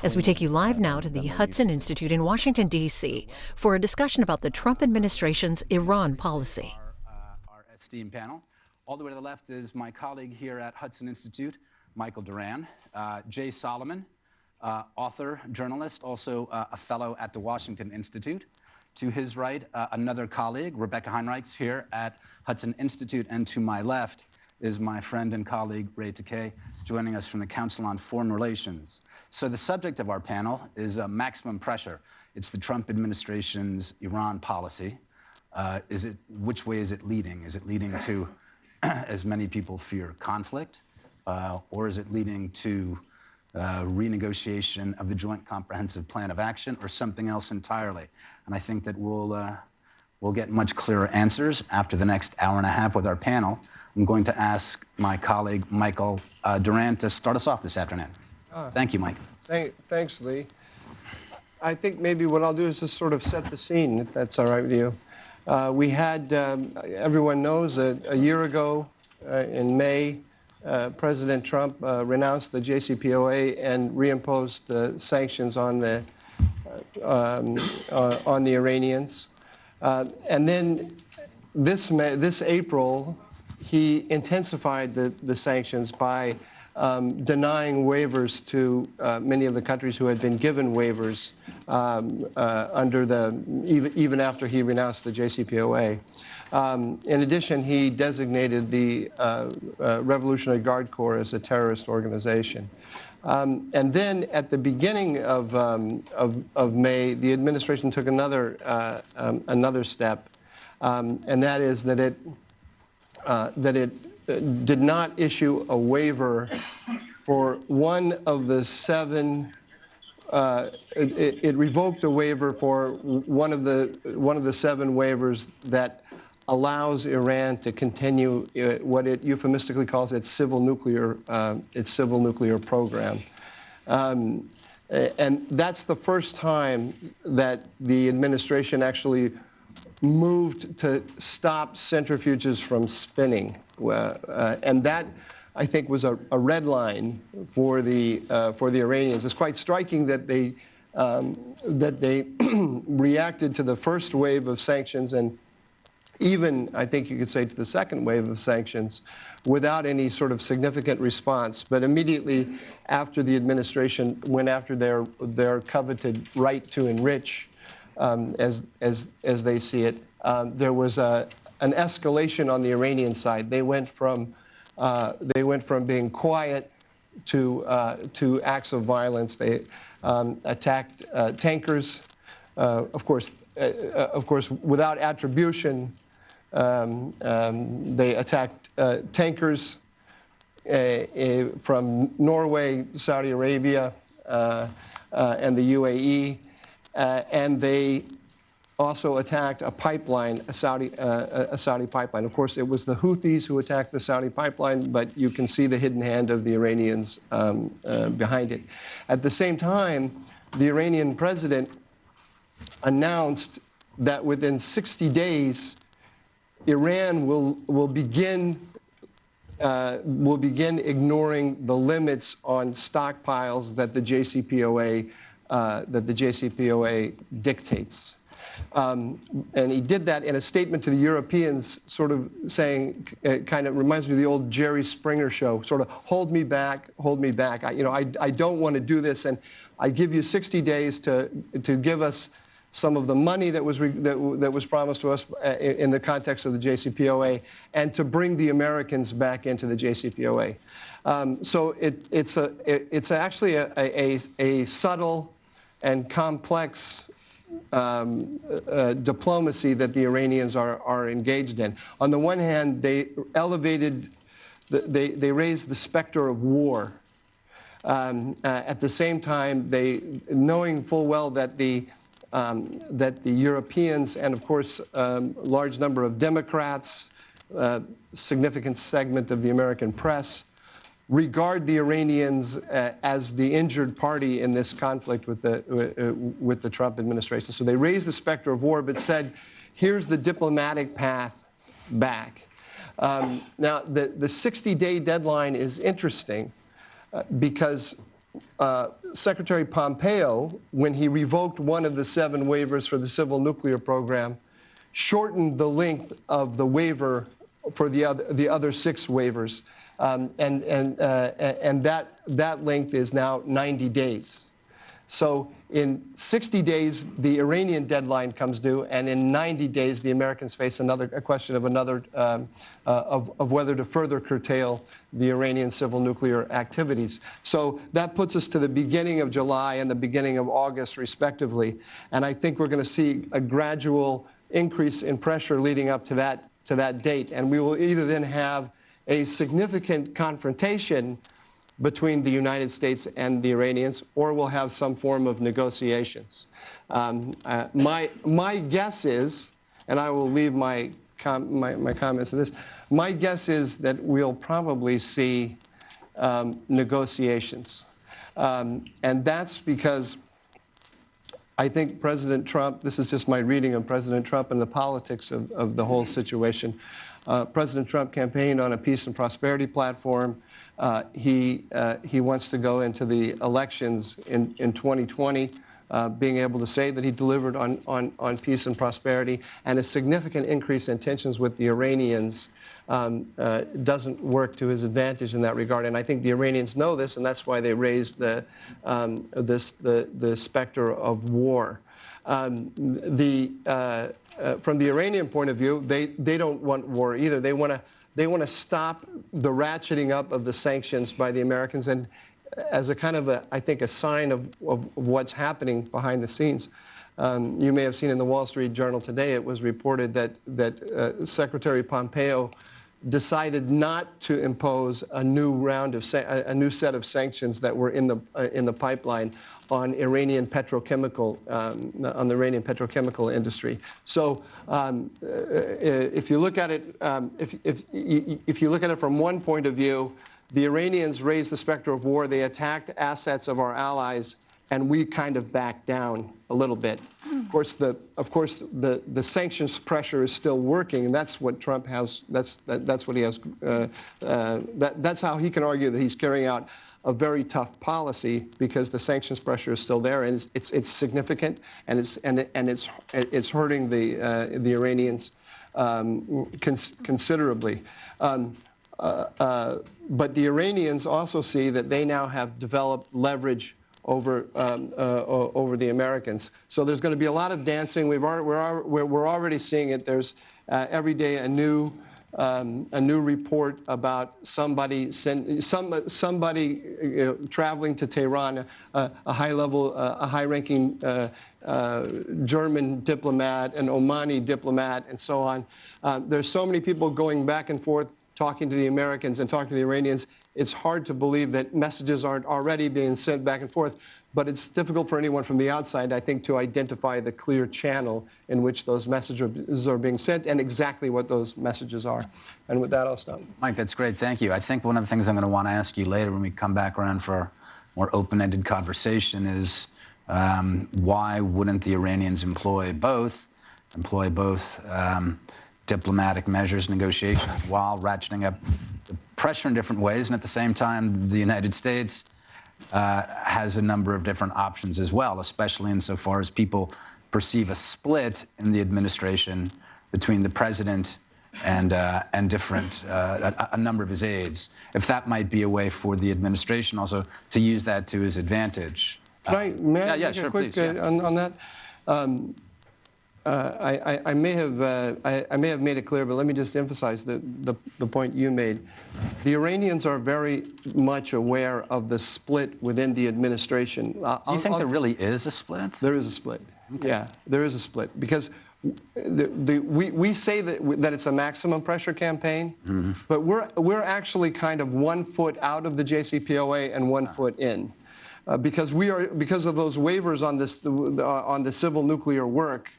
as we take you live now to the Hudson Institute in Washington, D.C. for a discussion about the Trump administration's Iran policy. Our esteemed panel. All the way to the left is my colleague here at Hudson Institute, Michael Duran. Jay Solomon, author, journalist, also a fellow at the Washington Institute. To his right, another colleague, Rebecca Heinrichs, here at Hudson Institute. And to my left is my friend and colleague, Ray Takei, joining us from the Council on Foreign Relations. So the subject of our panel is maximum pressure. It's the Trump administration's Iran policy. Which way is it leading? Is it leading to, as many people fear, conflict? Or is it leading to renegotiation of the Joint Comprehensive Plan of Action, or something else entirely? And I think that we'll get much clearer answers after the next hour and a half with our panel. I'm going to ask my colleague, Michael Duran, to start us off this afternoon. Thank you, Mike. Thanks, Lee. I think maybe what I'll do is just sort of set the scene, if that's all right with you. We had, everyone knows, a year ago in May, President Trump renounced the JCPOA and reimposed the sanctions on the Iranians. And then this April, he intensified the sanctions by denying waivers to many of the countries who had been given waivers even after he renounced the JCPOA. In addition, he designated the Revolutionary Guard Corps as a terrorist organization. And then at the beginning of May, the administration took another step, and that is that it did not issue a waiver for one of the seven. It revoked a waiver for one of the seven waivers that allows Iran to continue what it euphemistically calls its civil nuclear program. And that's the first time that the administration actually moved to stop centrifuges from spinning. And that, I think, was a red line for the Iranians. It's quite striking that they reacted to the first wave of sanctions, and even, I think you could say, to the second wave of sanctions without any sort of significant response. But immediately after the administration went after their coveted right to enrich, as they see it, there was an escalation on the Iranian side. They went from being quiet to acts of violence. They attacked tankers, of course, without attribution. They attacked tankers from Norway, Saudi Arabia, and the UAE, and they also attacked a pipeline, a Saudi pipeline. Of course, it was the Houthis who attacked the Saudi pipeline, but you can see the hidden hand of the Iranians behind it. At the same time, the Iranian president announced that within 60 days, Iran will begin ignoring the limits on stockpiles that the JCPOA dictates. And he did that in a statement to the Europeans, sort of saying, kind of reminds me of the old Jerry Springer show, sort of, hold me back, hold me back. I don't want to do this, and I give you 60 days to give us some of the money that was promised to us in the context of the JCPOA, and to bring the Americans back into the JCPOA. So it's actually a subtle and complex diplomacy that the Iranians are engaged in. On the one hand, they raised the specter of war. At the same time, knowing full well that the Europeans and, of course, large number of Democrats, significant segment of the American press, regard the Iranians as the injured party in this conflict with the Trump administration. So they raised the specter of war, but said, here's the diplomatic path back. Now, the 60-day deadline is interesting because Secretary Pompeo, when he revoked one of the 7 waivers for the civil nuclear program, shortened the length of the waiver for the other 6 waivers, and that length is now 90 days. So in 60 days, the Iranian deadline comes due, and in 90 days, the Americans face a question of whether to further curtail the Iranian civil nuclear activities. So that puts us to the beginning of July and the beginning of August, respectively. And I think we're going to see a gradual increase in pressure leading up to that date. And we will either then have a significant confrontation between the United States and the Iranians, or we'll have some form of negotiations. My guess is, and I will leave my comments to this, my guess is that we'll probably see negotiations. And that's because I think President Trump, this is just my reading of President Trump and the politics of the whole situation. President Trump campaigned on a peace and prosperity platform. He wants to go into the elections in 2020 being able to say that he delivered on peace and prosperity, and a significant increase in tensions with the Iranians doesn't work to his advantage in that regard. And I think the Iranians know this, and that's why they raised the specter of war. From the Iranian point of view, they don't want war either. They want to stop the ratcheting up of the sanctions by the Americans, and as a kind of I think a sign of what's happening behind the scenes. You may have seen in the Wall Street Journal today, it was reported that Secretary Pompeo decided not to impose a new round of a new set of sanctions that were in the pipeline on Iranian petrochemical on the Iranian petrochemical industry. So if you look at it if you look at it from one point of view, the Iranians raised the specter of war. They attacked assets of our allies, and we kind of backed down a little bit. Of course, the sanctions pressure is still working, and that's what Trump has. That's what he has. That's how he can argue that he's carrying out a very tough policy, because the sanctions pressure is still there, and it's significant, and it's hurting the Iranians considerably. But the Iranians also see that they now have developed leverage over the Americans. So there's going to be a lot of dancing. We're already seeing it. There's every day a new report about somebody traveling to Tehran, a high-ranking German diplomat, an Omani diplomat, and so on. There's so many people going back and forth, talking to the Americans and talking to the Iranians. It's hard to believe that messages aren't already being sent back and forth, but it's difficult for anyone from the outside, I think, to identify the clear channel in which those messages are being sent and exactly what those messages are. And with that, I'll stop. Mike, that's great. Thank you. I think one of the things I'm going to want to ask you later when we come back around for a more open-ended conversation is why wouldn't the Iranians employ both diplomatic measures, negotiations, while ratcheting up the pressure in different ways, and at the same time, the United States has a number of different options as well, especially insofar as people perceive a split in the administration between the president and different a number of his aides. If that might be a way for the administration also to use that to his advantage. May I yeah, make sure, a quick please, on that? I may have made it clear, but let me just emphasize the point you made. The Iranians are very much aware of the split within the administration. Do you think there really is a split? There is a split. Okay. Yeah, there is a split, because we say that it's a maximum pressure campaign, but we're actually kind of 1 foot out of the JCPOA and 1 foot in, because of those waivers on the civil nuclear work.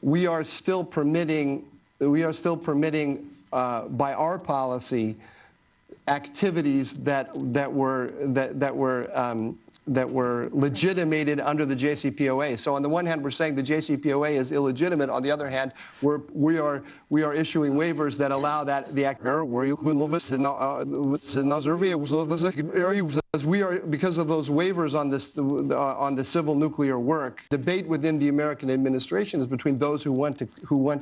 We are still permitting by our policy activities that were legitimated under the JCPOA. So on the one hand, we're saying the JCPOA is illegitimate. On the other hand, we are issuing waivers that allow that the act. We are, because of those waivers on the civil nuclear work. Debate within the American administration is between those who want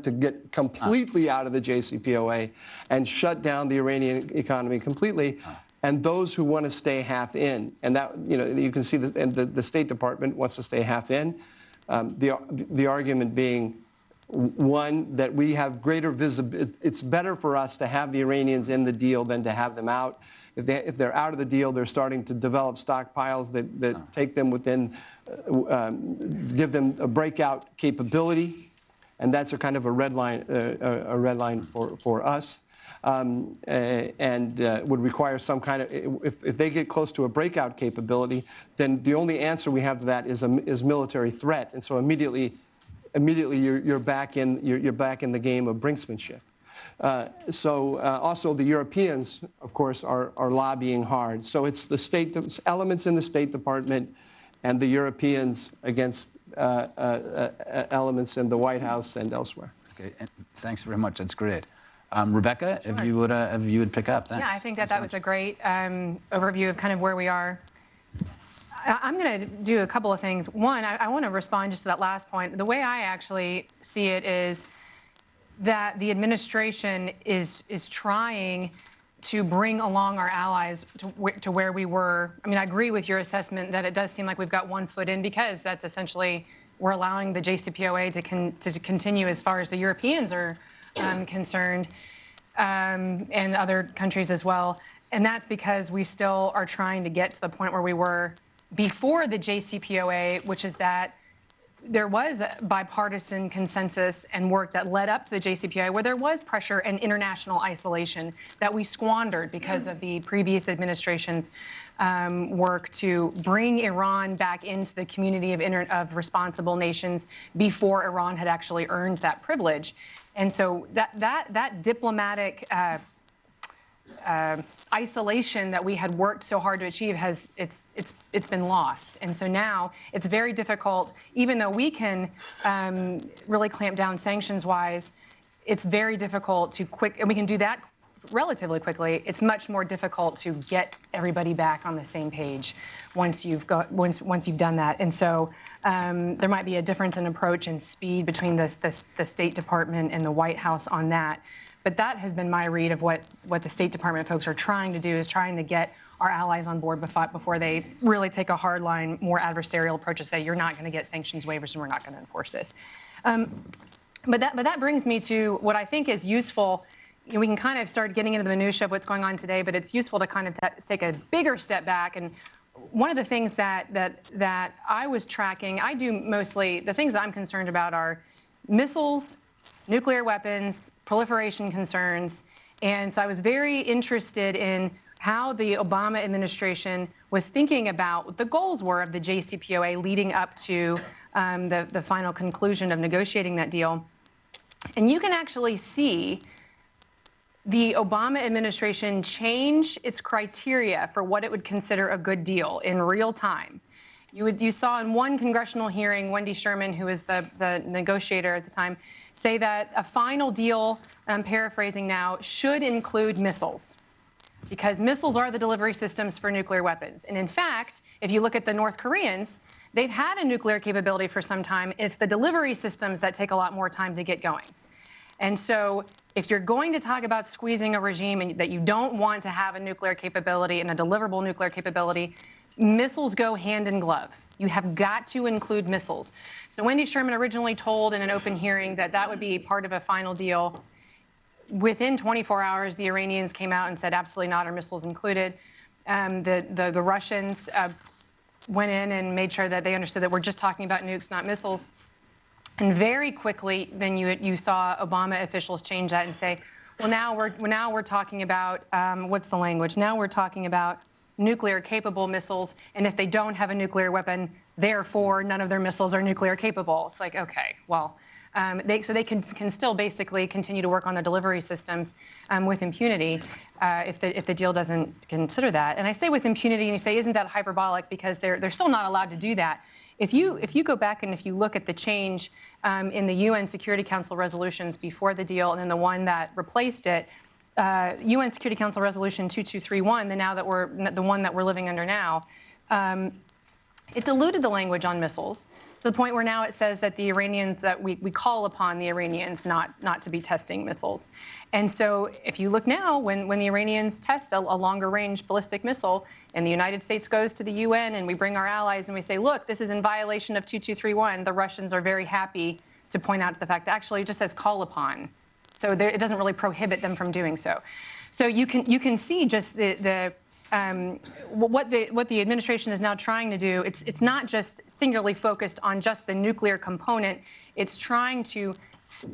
to get completely out of the JCPOA and shut down the Iranian economy completely, and those who want to stay half in. And that, you can see that, and the State Department wants to stay half in. The argument being, one, that we have greater visibility. It's better for us to have the Iranians in the deal than to have them out. If they're out of the deal, they're starting to develop stockpiles that take them within, give them a breakout capability, and that's a kind of a red line for us, and would require some kind of. If they get close to a breakout capability, then the only answer we have to that is military threat, and so immediately you're back in the game of brinksmanship. Also the Europeans, of course, are lobbying hard. So it's the elements in the State Department and the Europeans against elements in the White House and elsewhere. Okay, and thanks very much. That's great. Rebecca, sure. if you would pick up. Thanks. Yeah, I think that was a great overview of kind of where we are. I'm going to do a couple of things. One, I want to respond just to that last point. The way I actually see it is that the administration is trying to bring along our allies to where we were. I mean, I agree with your assessment that it does seem like we've got one foot in, because that's essentially we're allowing the JCPOA to continue as far as the Europeans are concerned, and other countries as well. And that's because we still are trying to get to the point where we were before the JCPOA, which is that there was a bipartisan consensus and work that led up to the JCPOA, where there was pressure and international isolation that we squandered because of the previous administration's work to bring Iran back into the community of responsible nations before Iran had actually earned that privilege. And so that diplomatic isolation that we had worked so hard to achieve it's been lost. And so now it's very difficult, even though we can really clamp down sanctions-wise, it's very difficult to and we can do that relatively quickly. It's much more difficult to get everybody back on the same page once you've done that. And so there might be a difference in approach and speed between the State Department and the White House on that. But that has been my read of what the State Department folks are trying to do, is trying to get our allies on board before they really take a hardline, more adversarial approach to say, you're not going to get sanctions waivers and we're not going to enforce this. But that brings me to what I think is useful. We can kind of start getting into the minutia of what's going on today, but it's useful to kind of take a bigger step back. And one of the things that I was tracking, I do mostly, the things I'm concerned about are missiles, nuclear weapons, proliferation concerns. And so I was very interested in how the Obama administration was thinking about what the goals were of the JCPOA leading up to the final conclusion of negotiating that deal. And you can actually see the Obama administration change its criteria for what it would consider a good deal in real time. You saw in one congressional hearing, Wendy Sherman, who was the negotiator at the time, say that a final deal, I'm paraphrasing now, should include missiles, because missiles are the delivery systems for nuclear weapons. And in fact, if you look at the North Koreans, they've had a nuclear capability for some time. It's the delivery systems that take a lot more time to get going. And so if you're going to talk about squeezing a regime and that you don't want to have a nuclear capability and a deliverable nuclear capability, missiles go hand in glove. You have got to include missiles. So Wendy Sherman originally told in an open hearing that would be part of a final deal. Within 24 hours, the Iranians came out and said, absolutely not, our missiles included. The Russians went in and made sure that they understood that we're just talking about nukes, not missiles. And very quickly, then you saw Obama officials change that and say, well, now we're talking about, what's the language? Now we're talking about nuclear capable missiles, and if they don't have a nuclear weapon, therefore none of their missiles are nuclear capable. It's like, okay, well, So they can still basically continue to work on the delivery systems with impunity if the deal doesn't consider that. And I say with impunity, and you say, isn't that hyperbolic? Because they're still not allowed to do that. If you go back and if you look at the change in the UN Security Council resolutions before the deal and then the one that replaced it, UN Security Council Resolution 2231, the one that we're living under now, it diluted the language on missiles to the point where now it says that the Iranians, that we call upon the Iranians not to be testing missiles. And so if you look now, when the Iranians test a longer range ballistic missile and the United States goes to the UN and we bring our allies and we say, look, this is in violation of 2231, the Russians are very happy to point out the fact that actually it just says call upon. So it doesn't really prohibit them from doing so. So you can see just what the administration is now trying to do. It's not just singularly focused on just the nuclear component. It's trying to,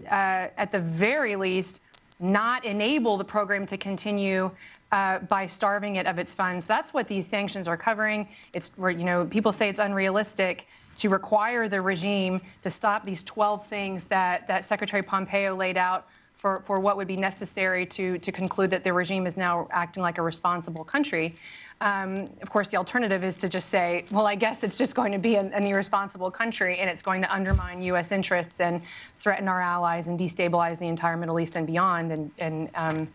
at the very least, not enable the program to continue by starving it of its funds. That's what these sanctions are covering. It's where, people say it's unrealistic to require the regime to stop these 12 things that Secretary Pompeo laid out for what would be necessary to conclude that the regime is now acting like a responsible country. Of course, the alternative is to just say, well, I guess it's just going to be an irresponsible country and it's going to undermine U.S. interests and threaten our allies and destabilize the entire Middle East and beyond and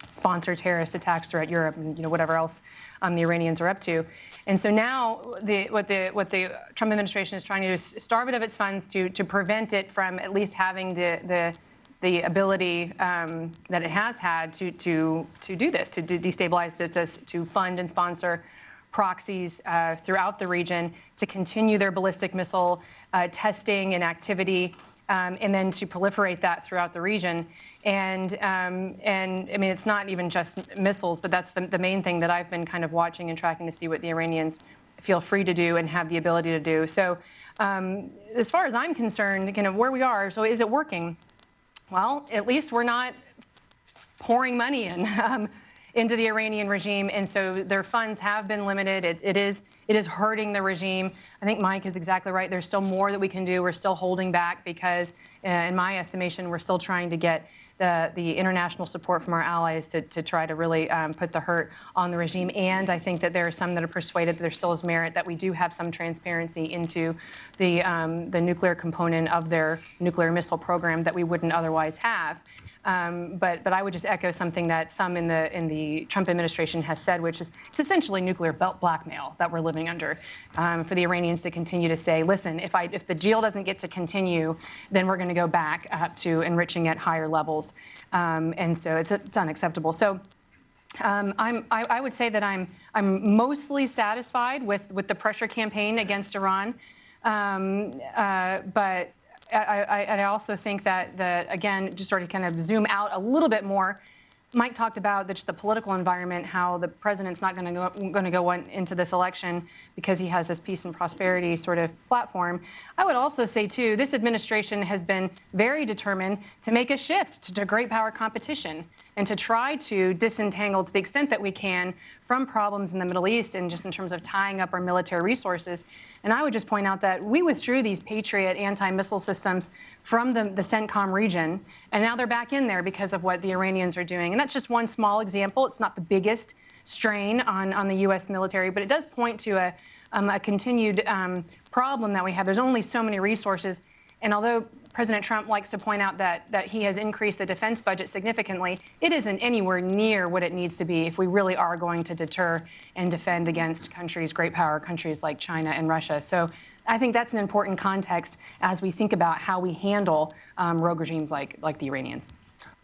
sponsor terrorist attacks throughout Europe and whatever else the Iranians are up to. And so now what the Trump administration is trying to do is starve it of its funds to prevent it from at least having the ability that it has had to do this, to destabilize, to fund and sponsor proxies throughout the region, to continue their ballistic missile testing and activity, and then to proliferate that throughout the region. And I mean, it's not even just missiles, but that's the main thing that I've been kind of watching and tracking to see what the Iranians feel free to do and have the ability to do. So as far as I'm concerned, kind of where we are, so is it working? Well, at least we're not pouring money into the Iranian regime, and so their funds have been limited. It is hurting the regime. I think Mike is exactly right. There's still more that we can do. We're still holding back because, in my estimation, we're still trying to get the international support from our allies to try to really put the hurt on the regime. And I think that there are some that are persuaded that there still is merit, that we do have some transparency into the nuclear component of their nuclear missile program that we wouldn't otherwise have. But I would just echo something that some in the Trump administration has said, which is it's essentially nuclear blackmail that we're living under, for the Iranians to continue to say, listen, if the deal doesn't get to continue, then we're going to go back up to enriching at higher levels, and so it's unacceptable. So I would say that I'm mostly satisfied with the pressure campaign against Iran, but I also think that again, just sort of kind of zoom out a little bit more, Mike talked about just the political environment, how the president's not going to go into this election because he has this peace and prosperity sort of platform. I would also say, too, this administration has been very determined to make a shift to great power competition and to try to disentangle, to the extent that we can, from problems in the Middle East and just in terms of tying up our military resources. And I would just point out that we withdrew these Patriot anti-missile systems from the CENTCOM region, and now they're back in there because of what the Iranians are doing. And that's just one small example. It's not the biggest strain on the U.S. military, but it does point to a continued problem that we have. There's only so many resources, and although President Trump likes to point out that he has increased the defense budget significantly, it isn't anywhere near what it needs to be if we really are going to deter and defend against great power countries like China and Russia. So I think that's an important context as we think about how we handle rogue regimes like the Iranians.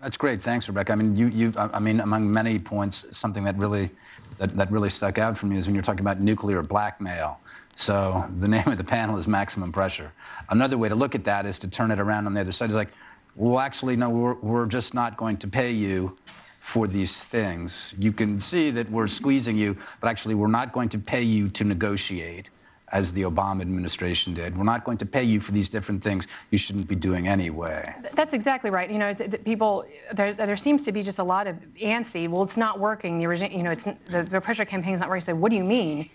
That's great. Thanks, Rebecca. I mean, I mean, among many points, something that really stuck out for me is when you're talking about nuclear blackmail. So the name of the panel is maximum pressure. Another way to look at that is to turn it around on the other side. It's like, well, actually, no, we're just not going to pay you for these things. You can see that we're squeezing you, but actually we're not going to pay you to negotiate, as the Obama administration did. We're not going to pay you for these different things you shouldn't be doing anyway. That's exactly right. There seems to be just a lot of antsy. Well, it's not working. The pressure campaign is not working. So what do you mean?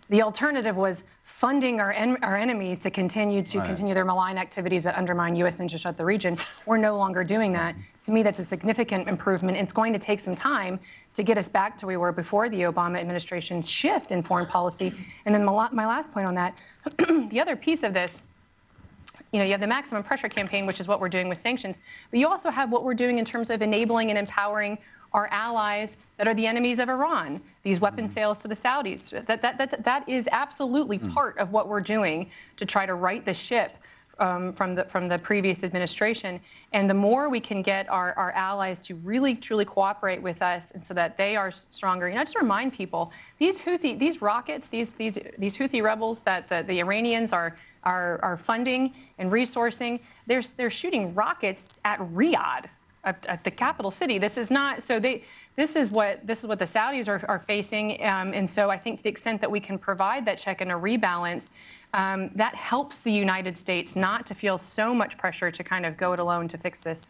The alternative was funding our enemies to continue their malign activities that undermine U.S. interests at the region. We're no longer doing that. To me, that's a significant improvement. It's going to take some time to get us back to where we were before the Obama administration's shift in foreign policy. And then my last point on that, the other piece of this, you have the maximum pressure campaign, which is what we're doing with sanctions, but you also have what we're doing in terms of enabling and empowering our allies that are the enemies of Iran, these weapon sales to the Saudis. That is absolutely part of what we're doing to try to right the ship from the previous administration. And the more we can get our allies to really, truly cooperate with us and so that they are stronger. I just remind people, these rockets, these Houthi rebels that the Iranians are funding and resourcing, they're shooting rockets at Riyadh, at the capital city. This is not so. This is what the Saudis are facing, and so I think to the extent that we can provide that check and a rebalance, that helps the United States not to feel so much pressure to kind of go it alone to fix this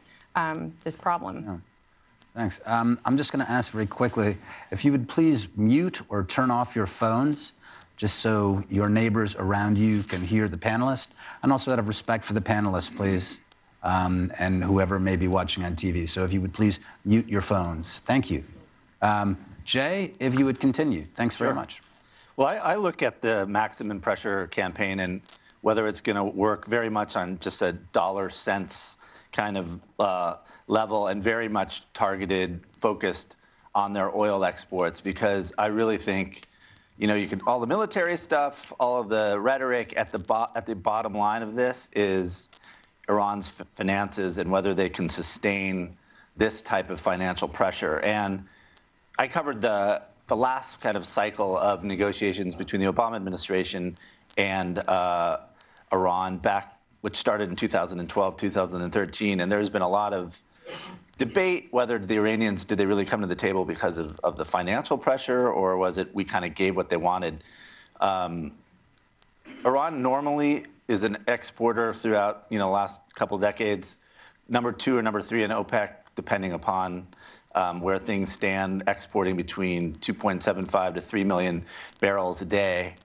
problem. Yeah. Thanks. I'm just going to ask very quickly if you would please mute or turn off your phones, just so your neighbors around you can hear the panelists, and also out of respect for the panelists, please. And whoever may be watching on TV. So if you would please mute your phones. Thank you. Jay, if you would continue. Thanks very much. Well, I look at the maximum pressure campaign and whether it's going to work very much on just a dollar cents kind of level and very much targeted, focused on their oil exports, because I really think, you can all the military stuff, all of the rhetoric at the bottom line of this is Iran's finances and whether they can sustain this type of financial pressure. And I covered the last kind of cycle of negotiations between the Obama administration and Iran which started in 2012, 2013. And there's been a lot of debate whether the Iranians, did they really come to the table because of the financial pressure, or was it we kind of gave what they wanted? Iran normally is an exporter throughout, last couple decades, number 2 or number 3 in OPEC, depending upon where things stand, exporting between 2.75 to 3 million barrels a day.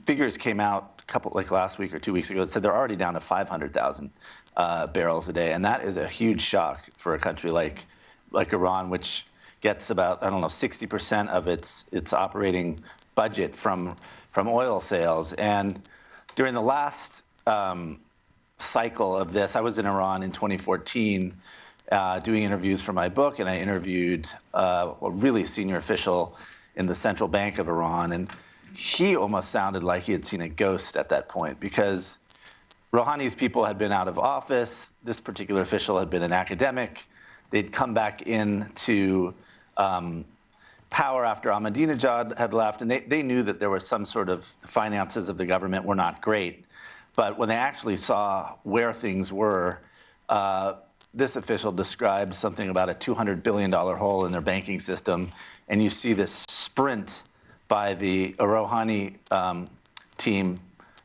Figures came out like last week or 2 weeks ago that said they're already down to 500,000 barrels a day, and that is a huge shock for a country like Iran, which gets about 60% of its operating budget from oil sales. And during the last cycle of this, I was in Iran in 2014 doing interviews for my book, and I interviewed a really senior official in the central bank of Iran, and he almost sounded like he had seen a ghost at that point, because Rouhani's people had been out of office. This particular official had been an academic. They'd come back into power after Ahmadinejad had left, and they knew that there was some sort of finances of the government were not great. But when they actually saw where things were, this official described something about a $200 billion hole in their banking system, and you see this sprint by the Rouhani team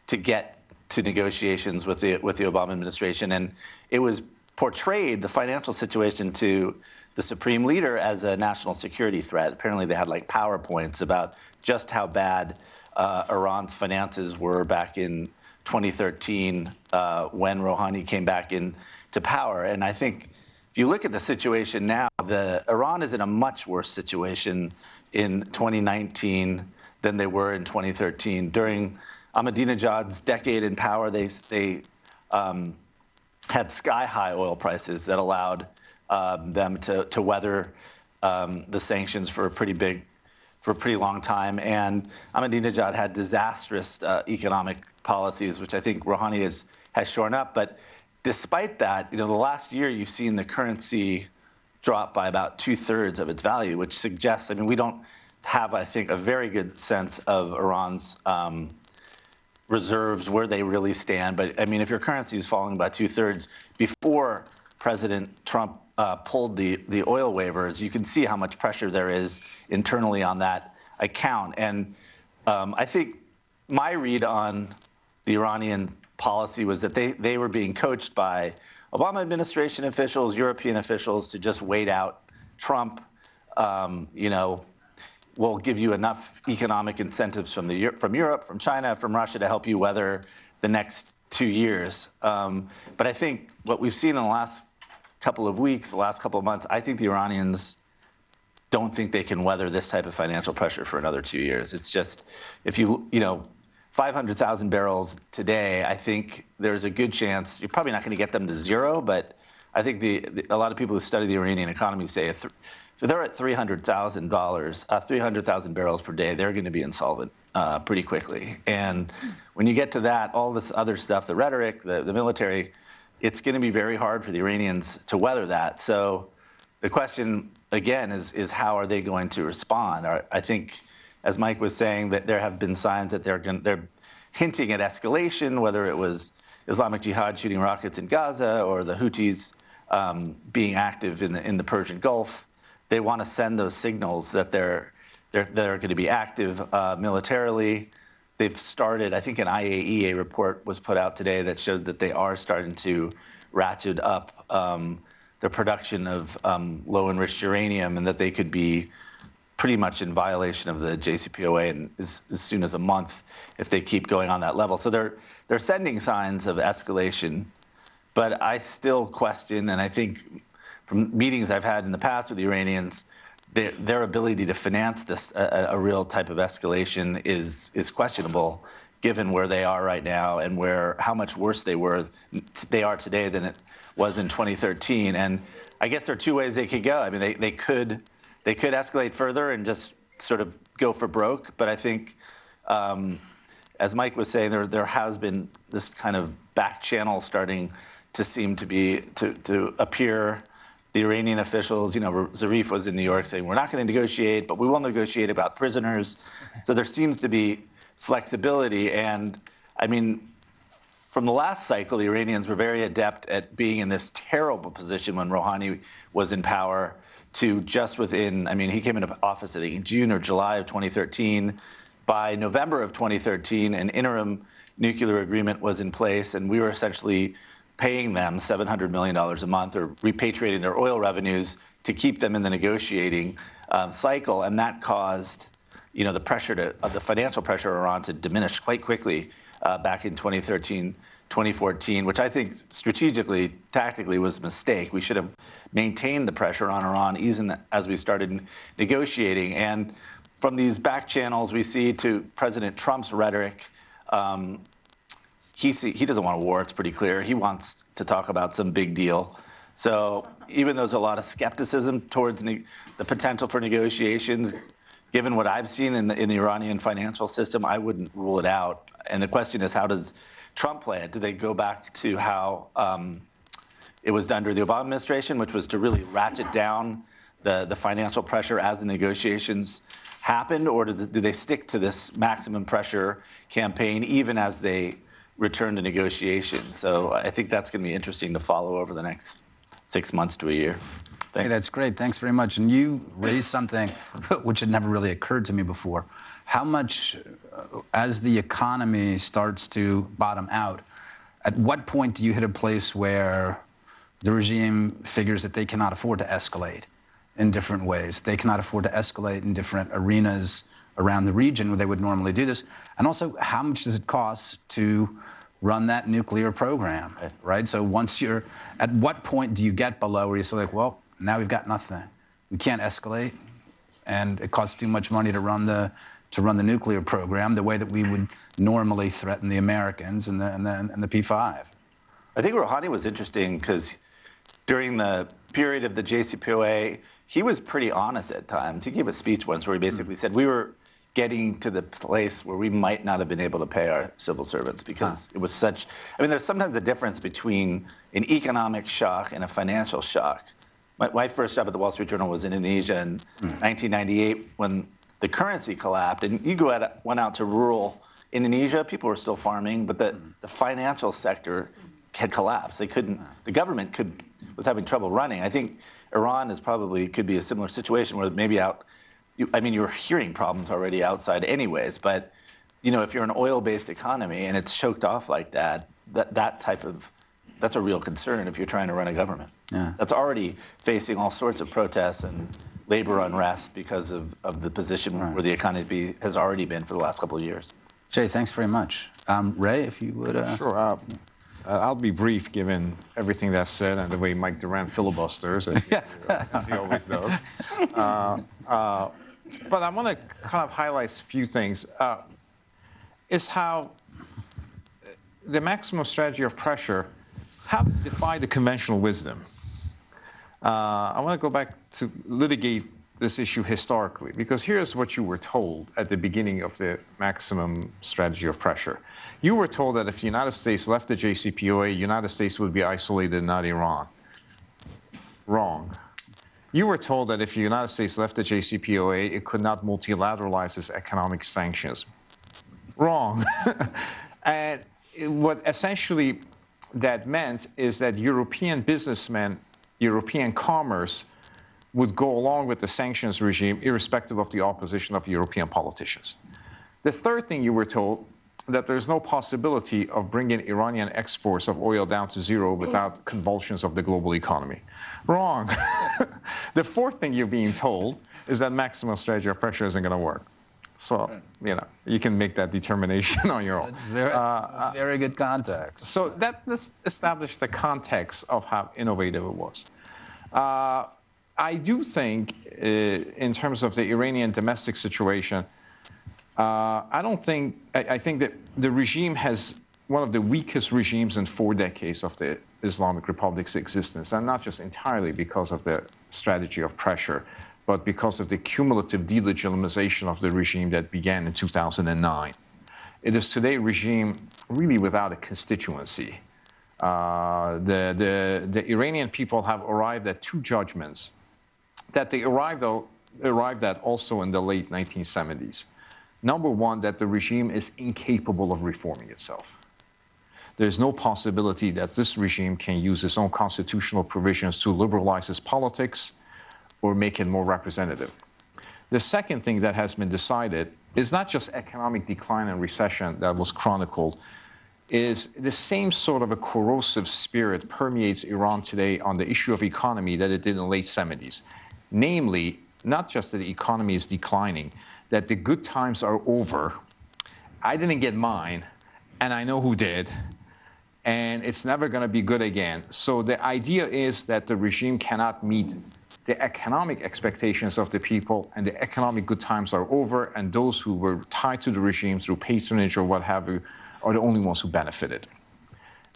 to get to negotiations with the Obama administration. And it was portrayed, the financial situation, to the supreme leader as a national security threat. Apparently they had like PowerPoints about just how bad Iran's finances were back in 2013 when Rouhani came back into power. And I think if you look at the situation now, Iran is in a much worse situation in 2019 than they were in 2013. During Ahmadinejad's decade in power, they had sky-high oil prices that allowed them to weather the sanctions for a pretty long time. And Ahmadinejad had disastrous economic policies, which I think Rouhani has shorn up. But despite that, the last year you've seen the currency drop by about 2/3 of its value, which suggests, we don't have, I think, a very good sense of Iran's reserves, where they really stand. But if your currency is falling by 2/3 before President Trump pulled the oil waivers, you can see how much pressure there is internally on that account. And I think my read on the Iranian policy was that they were being coached by Obama administration officials, European officials, to just wait out Trump. will give you enough economic incentives from Europe, from China, from Russia to help you weather the next 2 years. But I think what we've seen in the last couple of weeks, the last couple of months, I think the Iranians don't think they can weather this type of financial pressure for another 2 years. It's just, if you 500,000 barrels today, I think there's a good chance, you're probably not going to get them to zero, but I think a lot of people who study the Iranian economy say if they're at $300,000 barrels per day, they're going to be insolvent pretty quickly. And when you get to that, all this other stuff, the rhetoric, the military, it's going to be very hard for the Iranians to weather that. So the question, again, is how are they going to respond? I think, as Mike was saying, that there have been signs that they're hinting at escalation, whether it was Islamic Jihad shooting rockets in Gaza or the Houthis being active in the Persian Gulf. They want to send those signals that they're going to be active militarily. They've started, I think an IAEA report was put out today that showed that they are starting to ratchet up the production of low-enriched uranium, and that they could be pretty much in violation of the JCPOA in as soon as a month if they keep going on that level. So they're sending signs of escalation, but I still question, and I think from meetings I've had in the past with the Iranians, their ability to finance this a real type of escalation is questionable, given where they are right now and how much worse they are today than it was in 2013. And I guess there are two ways they could go. I mean, they could escalate further and just sort of go for broke. But I think, as Mike was saying, there has been this kind of back channel starting to seem to appear. The Iranian officials, Zarif was in New York saying, we're not going to negotiate, but we will negotiate about prisoners. So there seems to be flexibility. And I mean, from the last cycle, the Iranians were very adept at being in this terrible position when Rouhani was in power, to just within, I mean, he came into office, I think, in June or July of 2013. By November of 2013, an interim nuclear agreement was in place, and we were essentially paying them $700 million a month, or repatriating their oil revenues to keep them in the negotiating cycle. And that caused, the pressure the financial pressure on Iran to diminish quite quickly back in 2013, 2014, which I think strategically, tactically was a mistake. We should have maintained the pressure on Iran even as we started negotiating. And from these back channels, we see to President Trump's rhetoric, he doesn't want a war, it's pretty clear. He wants to talk about some big deal. So even though there's a lot of skepticism towards the potential for negotiations, given what I've seen in the Iranian financial system, I wouldn't rule it out. And the question is, how does Trump play it? Do they go back to how it was done under the Obama administration, which was to really ratchet down the financial pressure as the negotiations happened? Or do they stick to this maximum pressure campaign even as they return to negotiations? So I think that's going to be interesting to follow over the next 6 months to a year. Hey, that's great. Thanks very much. And you raised something which had never really occurred to me before. How much, as the economy starts to bottom out, at what point do you hit a place where the regime figures that they cannot afford to escalate in different ways? They cannot afford to escalate in different arenas around the region where they would normally do this? And also, how much does it cost to run that nuclear program, right? So at what point do you get below where you're still like, well, now we've got nothing. We can't escalate, and it costs too much money to run the nuclear program the way that we would normally threaten the Americans and the P5. I think Rouhani was interesting because during the period of the JCPOA, he was pretty honest at times. He gave a speech once where he basically said we were getting to the place where we might not have been able to pay our civil servants because it was such. I mean, there's sometimes a difference between an economic shock and a financial shock. My first job at the Wall Street Journal was in Indonesia in 1998 when the currency collapsed. And you went out to rural Indonesia, people were still farming, but the financial sector had collapsed. They couldn't. The government was having trouble running. I think Iran could be a similar situation where maybe you were hearing problems already outside anyways, but if you're an oil-based economy and it's choked off like that, that's a real concern if you're trying to run a government. Yeah. That's already facing all sorts of protests and labor unrest because of the position where the economy has already been for the last couple of years. Jay, thanks very much. Ray, if you would. Sure. I'll be brief, given everything that's said and the way Mike Duran filibusters, as he always does. But I want to kind of highlight a few things. Is how the maximum strategy of pressure, how to defy the conventional wisdom. I want to go back to litigate this issue historically, because here's what you were told at the beginning of the maximum strategy of pressure. You were told that if the United States left the JCPOA, the United States would be isolated, not Iran. Wrong. You were told that if the United States left the JCPOA, it could not multilateralize its economic sanctions. Wrong. And what essentially that meant is that European businessmen, European commerce, would go along with the sanctions regime irrespective of the opposition of European politicians. The third thing you were told, that there's no possibility of bringing Iranian exports of oil down to zero without convulsions of the global economy. Wrong. The fourth thing you're being told is that maximum strategy of pressure isn't going to work. So, you know, you can make that determination on your own. That's very good context. So that established the context of how innovative it was. I do think, in terms of the Iranian domestic situation, I think that the regime has one of the weakest regimes in 4 decades of the Islamic Republic's existence, and not just entirely because of the strategy of pressure, but because of the cumulative delegitimization of the regime that began in 2009. It is today a regime really without a constituency. The Iranian people have arrived at 2 judgments that they arrived at also in the late 1970s. Number one, that the regime is incapable of reforming itself. There's no possibility that this regime can use its own constitutional provisions to liberalize its politics or make it more representative. The second thing that has been decided is not just economic decline and recession that was chronicled, is the same sort of a corrosive spirit permeates Iran today on the issue of economy that it did in the late 70s. Namely, not just that the economy is declining, that the good times are over. I didn't get mine, and I know who did, and it's never going to be good again. So the idea is that the regime cannot meet the economic expectations of the people, and the economic good times are over, and those who were tied to the regime through patronage or what have you are the only ones who benefited.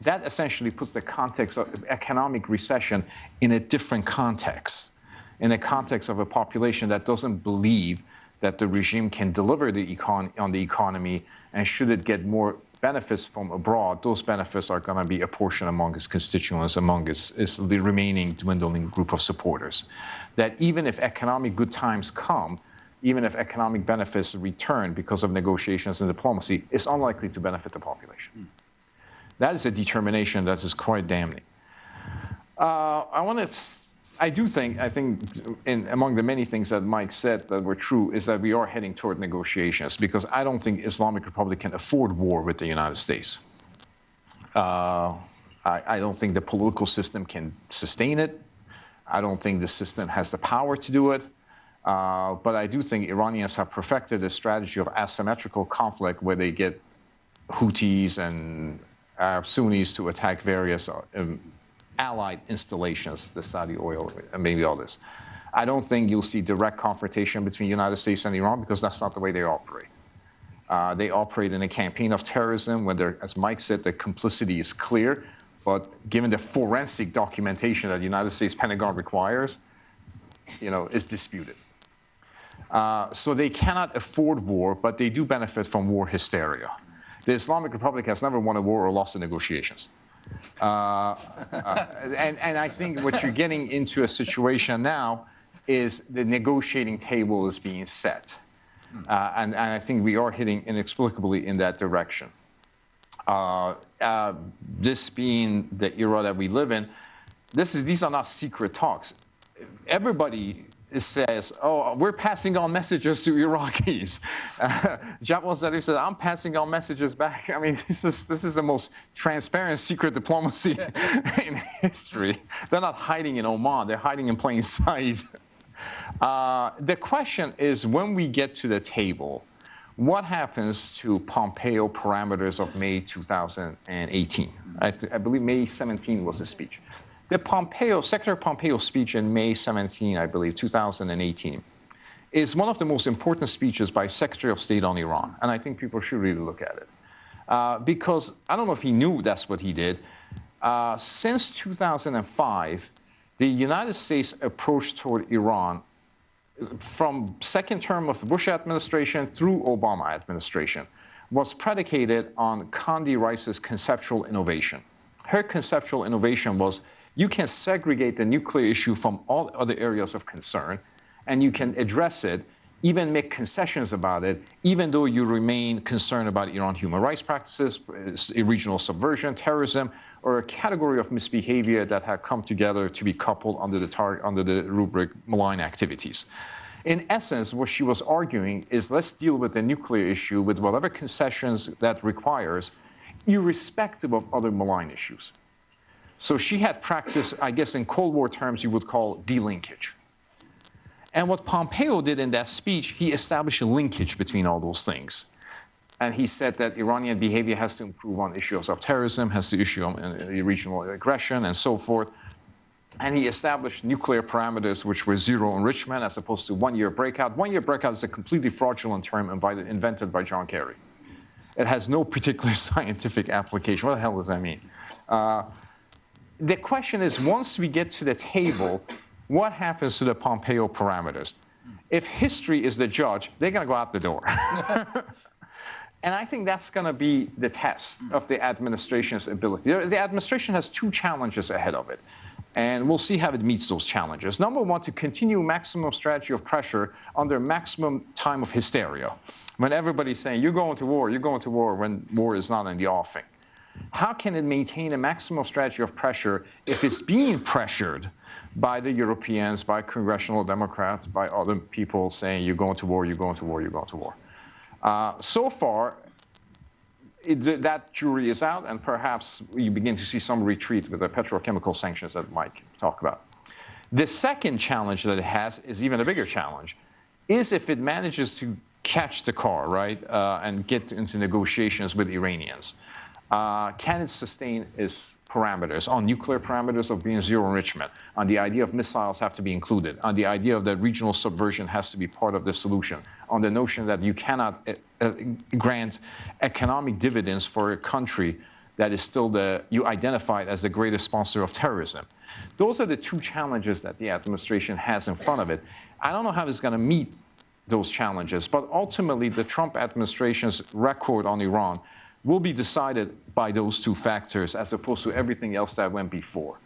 That essentially puts the context of economic recession in a different context, in the context of a population that doesn't believe that the regime can deliver on the economy, and should it get more benefits from abroad, those benefits are going to be apportioned among its constituents, among the remaining dwindling group of supporters. That even if economic good times come, even if economic benefits return because of negotiations and diplomacy, it's unlikely to benefit the population. That is a determination that is quite damning. I think among the many things that Mike said that were true is that we are heading toward negotiations, because I don't think Islamic Republic can afford war with the United States. I don't think the political system can sustain it. I don't think the system has the power to do it. But I do think Iranians have perfected a strategy of asymmetrical conflict where they get Houthis and Arab Sunnis to attack various allied installations, the Saudi oil and maybe others. I don't think you'll see direct confrontation between the United States and Iran, because that's not the way they operate. They operate in a campaign of terrorism where, as Mike said, the complicity is clear, but given the forensic documentation that the United States Pentagon requires, is disputed. So they cannot afford war, but they do benefit from war hysteria. The Islamic Republic has never won a war or lost in negotiations. And I think what you're getting into a situation now is the negotiating table is being set. And I think we are heading inexplicably in that direction. This being the era that we live in, these are not secret talks. Everybody says, oh, we're passing on messages to Iraqis. Jamal Zarif said, I'm passing on messages back. I mean, this is the most transparent secret diplomacy in history. They're not hiding in Oman. They're hiding in plain sight. The question is, when we get to the table, what happens to Pompeo parameters of May 2018? I believe May 17 was the speech. Secretary Pompeo's speech in May 17, I believe, 2018, is one of the most important speeches by Secretary of State on Iran. And I think people should really look at it. Because I don't know if he knew that's what he did. Since 2005, the United States approach toward Iran from second term of the Bush administration through Obama administration was predicated on Condi Rice's conceptual innovation. Her conceptual innovation was you can segregate the nuclear issue from all other areas of concern, and you can address it, even make concessions about it, even though you remain concerned about Iran human rights practices, regional subversion, terrorism, or a category of misbehavior that had come together to be coupled under the rubric malign activities. In essence, what she was arguing is let's deal with the nuclear issue with whatever concessions that requires, irrespective of other malign issues. So she had practiced, I guess in Cold War terms, you would call delinkage. And what Pompeo did in that speech, he established a linkage between all those things. And he said that Iranian behavior has to improve on issues of terrorism, has to issue on regional aggression, and so forth. And he established nuclear parameters, which were zero enrichment, as opposed to one-year breakout. One-year breakout is a completely fraudulent term invented by John Kerry. It has no particular scientific application. What the hell does that mean? The question is, once we get to the table, what happens to the Pompeo parameters? If history is the judge, they're going to go out the door. And I think that's going to be the test of the administration's ability. The administration has two challenges ahead of it, and we'll see how it meets those challenges. Number one, to continue maximum strategy of pressure under maximum time of hysteria, when everybody's saying, you're going to war, when war is not in the offing. How can it maintain a maximum strategy of pressure if it's being pressured by the Europeans, by congressional Democrats, by other people saying, you're going to war, you're going to war, you're going to war? So far, that jury is out, and perhaps you begin to see some retreat with the petrochemical sanctions that Mike talked about. The second challenge that it has is even a bigger challenge, is if it manages to catch the car, right, and get into negotiations with Iranians. Can it sustain its parameters, on nuclear parameters of being zero enrichment, on the idea of missiles have to be included, on the idea of that regional subversion has to be part of the solution, on the notion that you cannot grant economic dividends for a country that is still you identified as the greatest sponsor of terrorism. Those are the two challenges that the administration has in front of it. I don't know how it's going to meet those challenges, but ultimately the Trump administration's record on Iran will be decided by those two factors as opposed to everything else that went before.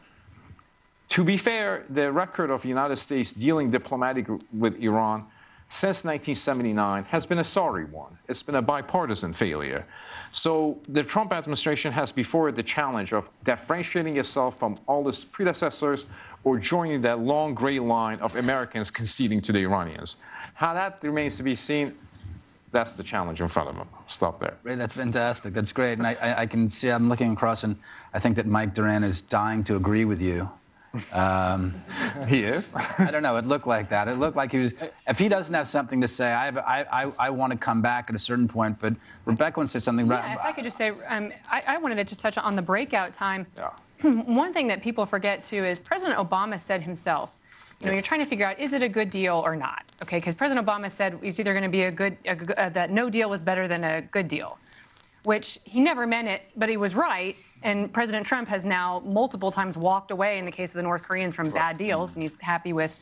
To be fair, the record of the United States dealing diplomatically with Iran since 1979 has been a sorry one. It's been a bipartisan failure. So the Trump administration has before it the challenge of differentiating itself from all its predecessors or joining that long gray line of Americans conceding to the Iranians. How that remains to be seen. That's the challenge in front of them. I'll stop there. Ray, that's fantastic. That's great. And I can see, I'm looking across, and I think that Mike Doran is dying to agree with you. He is? I don't know. It looked like that. It looked like he was, if he doesn't have something to say, I want to come back at a certain point. But Rebecca wants to say something. Yeah, if I could just say, I wanted to just touch on the breakout time. Yeah. One thing that people forget, too, is President Obama said himself, you're trying to figure out, is it a good deal or not? Okay, because President Obama said it's either going to be that no deal was better than a good deal, which he never meant it, but he was right. And President Trump has now multiple times walked away in the case of the North Koreans from bad deals, and he's happy with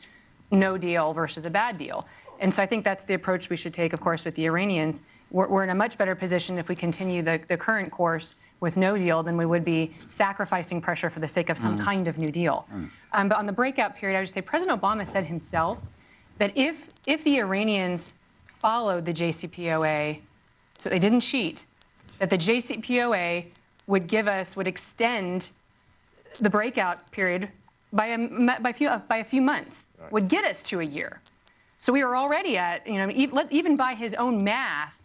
no deal versus a bad deal. And so I think that's the approach we should take, of course, with the Iranians. We're in a much better position if we continue the current course with no deal than we would be sacrificing pressure for the sake of some kind of new deal. But on the breakout period, I would say President Obama said himself that if the Iranians followed the JCPOA, so they didn't cheat, that the JCPOA would extend the breakout period by a few months, right. Would get us to a year. So we were already at, even by his own math,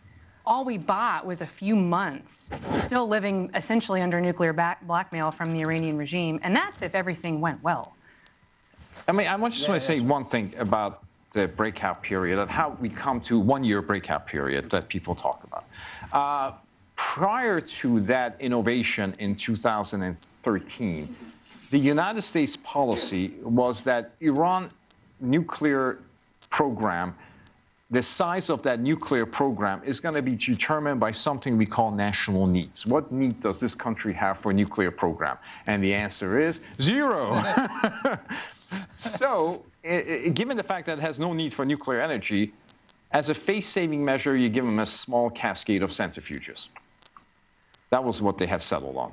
all we bought was a few months, still living essentially under nuclear blackmail from the Iranian regime, and that's if everything went well. I mean, I just want to say one thing about the breakout period and how we come to 1-year breakout period that people talk about. Prior to that innovation in 2013, the United States policy was that Iran nuclear program, the size of that nuclear program is going to be determined by something we call national needs. What need does this country have for a nuclear program? And the answer is 0. So, given the fact that it has no need for nuclear energy, as a face-saving measure, you give them a small cascade of centrifuges. That was what they had settled on.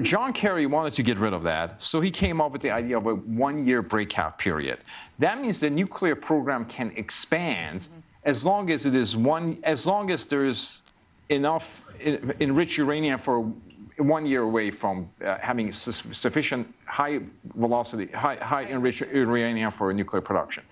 John Kerry wanted to get rid of that, so he came up with the idea of a 1-year breakout period. That means the nuclear program can expand as long as there's enough enriched uranium for 1 year away from having sufficient high enriched uranium for nuclear production.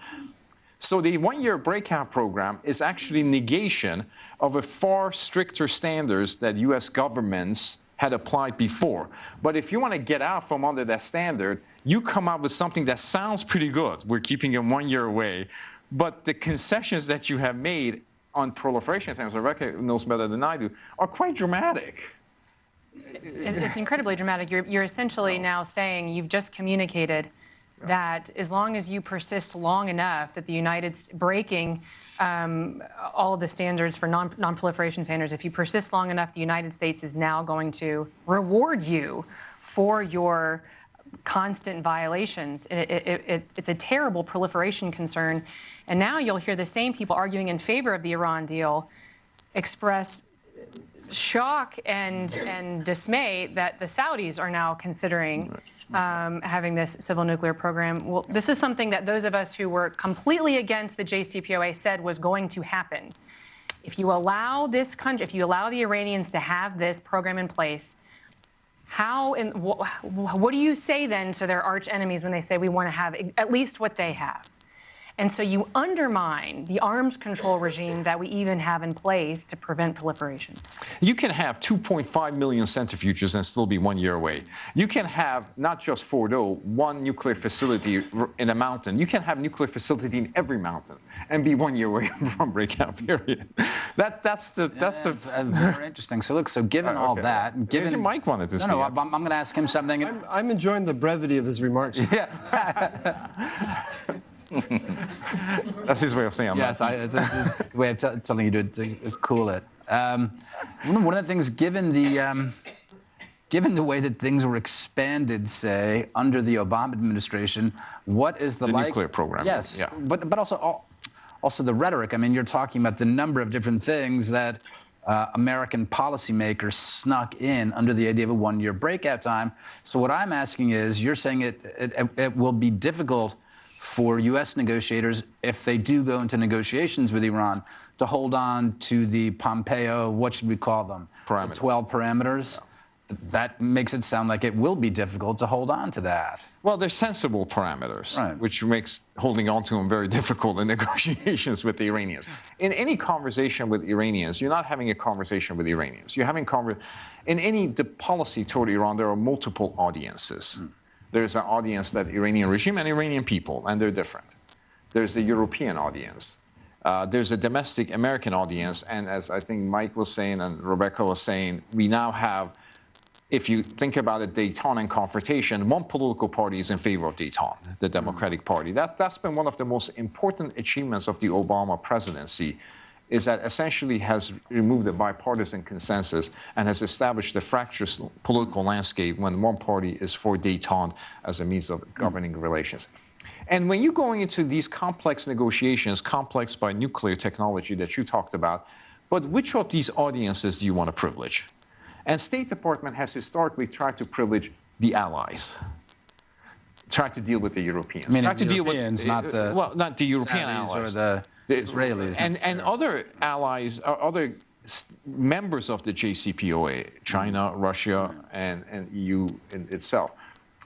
So the 1-year breakout program is actually negation of a far stricter standards that U.S. governments had applied before. But if you want to get out from under that standard, you come up with something that sounds pretty good. We're keeping it 1 year away. But the concessions that you have made on proliferation terms, Rebecca knows better than I do, are quite dramatic. It's incredibly dramatic. You're essentially now saying you've just communicated that as long as you persist long enough that the United States, breaking all of the standards for non-proliferation standards, if you persist long enough, the United States is now going to reward you for your constant violations. It's a terrible proliferation concern. And now you'll hear the same people arguing in favor of the Iran deal express shock and dismay that the Saudis are now considering having this civil nuclear program. Well, this is something that those of us who were completely against the JCPOA said was going to happen. If you allow this country, if you allow the Iranians to have this program in place, how and what do you say then to their arch enemies when they say we want to have at least what they have? And so you undermine the arms control regime that we even have in place to prevent proliferation. You can have 2.5 million centrifuges and still be 1 year away. You can have not just Fordo, one nuclear facility in a mountain. You can have nuclear facility in every mountain and be 1 year away from breakout period. That's very interesting. So look, so given all that, given Mike wanted to speak. No, I'm going to ask him something. I'm enjoying the brevity of his remarks. Yeah. That's his way of saying I'm yes, it's his way of telling you to cool it. One of the things, given the way that things were expanded, say, under the Obama administration, what is the nuclear program? Yes, yeah. but also the rhetoric. I mean, you're talking about the number of different things that American policymakers snuck in under the idea of a 1 year breakout time. So what I'm asking is, you're saying it will be difficult for U.S. negotiators, if they do go into negotiations with Iran, to hold on to the Pompeo, what should we call them? Parameters. The 12 parameters? Yeah. That makes it sound like it will be difficult to hold on to that. Well, they're sensible parameters, right, which makes holding on to them very difficult in negotiations with the Iranians. In any conversation with Iranians, you're not having a conversation with Iranians. You're having in any policy toward Iran, there are multiple audiences. There's an audience, that Iranian regime and Iranian people, and they're different. There's the European audience. There's a domestic American audience, and as I think Mike was saying and Rebecca was saying, we now have, if you think about it, Dayton and confrontation, one political party is in favor of Dayton, the Democratic Party. That's been one of the most important achievements of the Obama presidency, is that essentially has removed the bipartisan consensus and has established a fractious political landscape when one party is for détente as a means of governing relations. And when you're going into these complex negotiations, complex by nuclear technology that you talked about, but which of these audiences do you want to privilege? And State Department has historically tried to privilege the allies. Tried to deal with the Europeans. I mean, tried the to Europeans, deal with, not the European Saudis allies. Or the Israelis. And other allies, other members of the JCPOA, China, Russia, and EU in itself.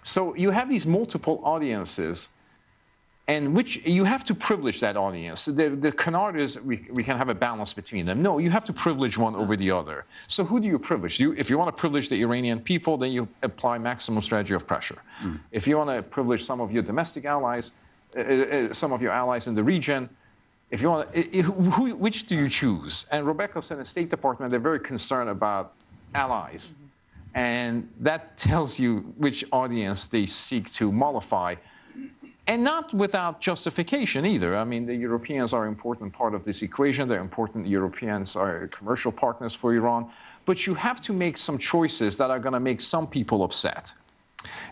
So you have these multiple audiences, And which you have to privilege that audience. The canard is we can have a balance between them. No, you have to privilege one over the other. So who do you privilege? If you want to privilege the Iranian people, then you apply maximum strategy of pressure. If you want to privilege some of your domestic allies, some of your allies in the region, if you want, which do you choose? And Rebecca said in the State Department, they're very concerned about allies. And that tells you which audience they seek to mollify. And not without justification either. I mean, the Europeans are an important part of this equation. They're important. Europeans are commercial partners for Iran. But you have to make some choices that are going to make some people upset.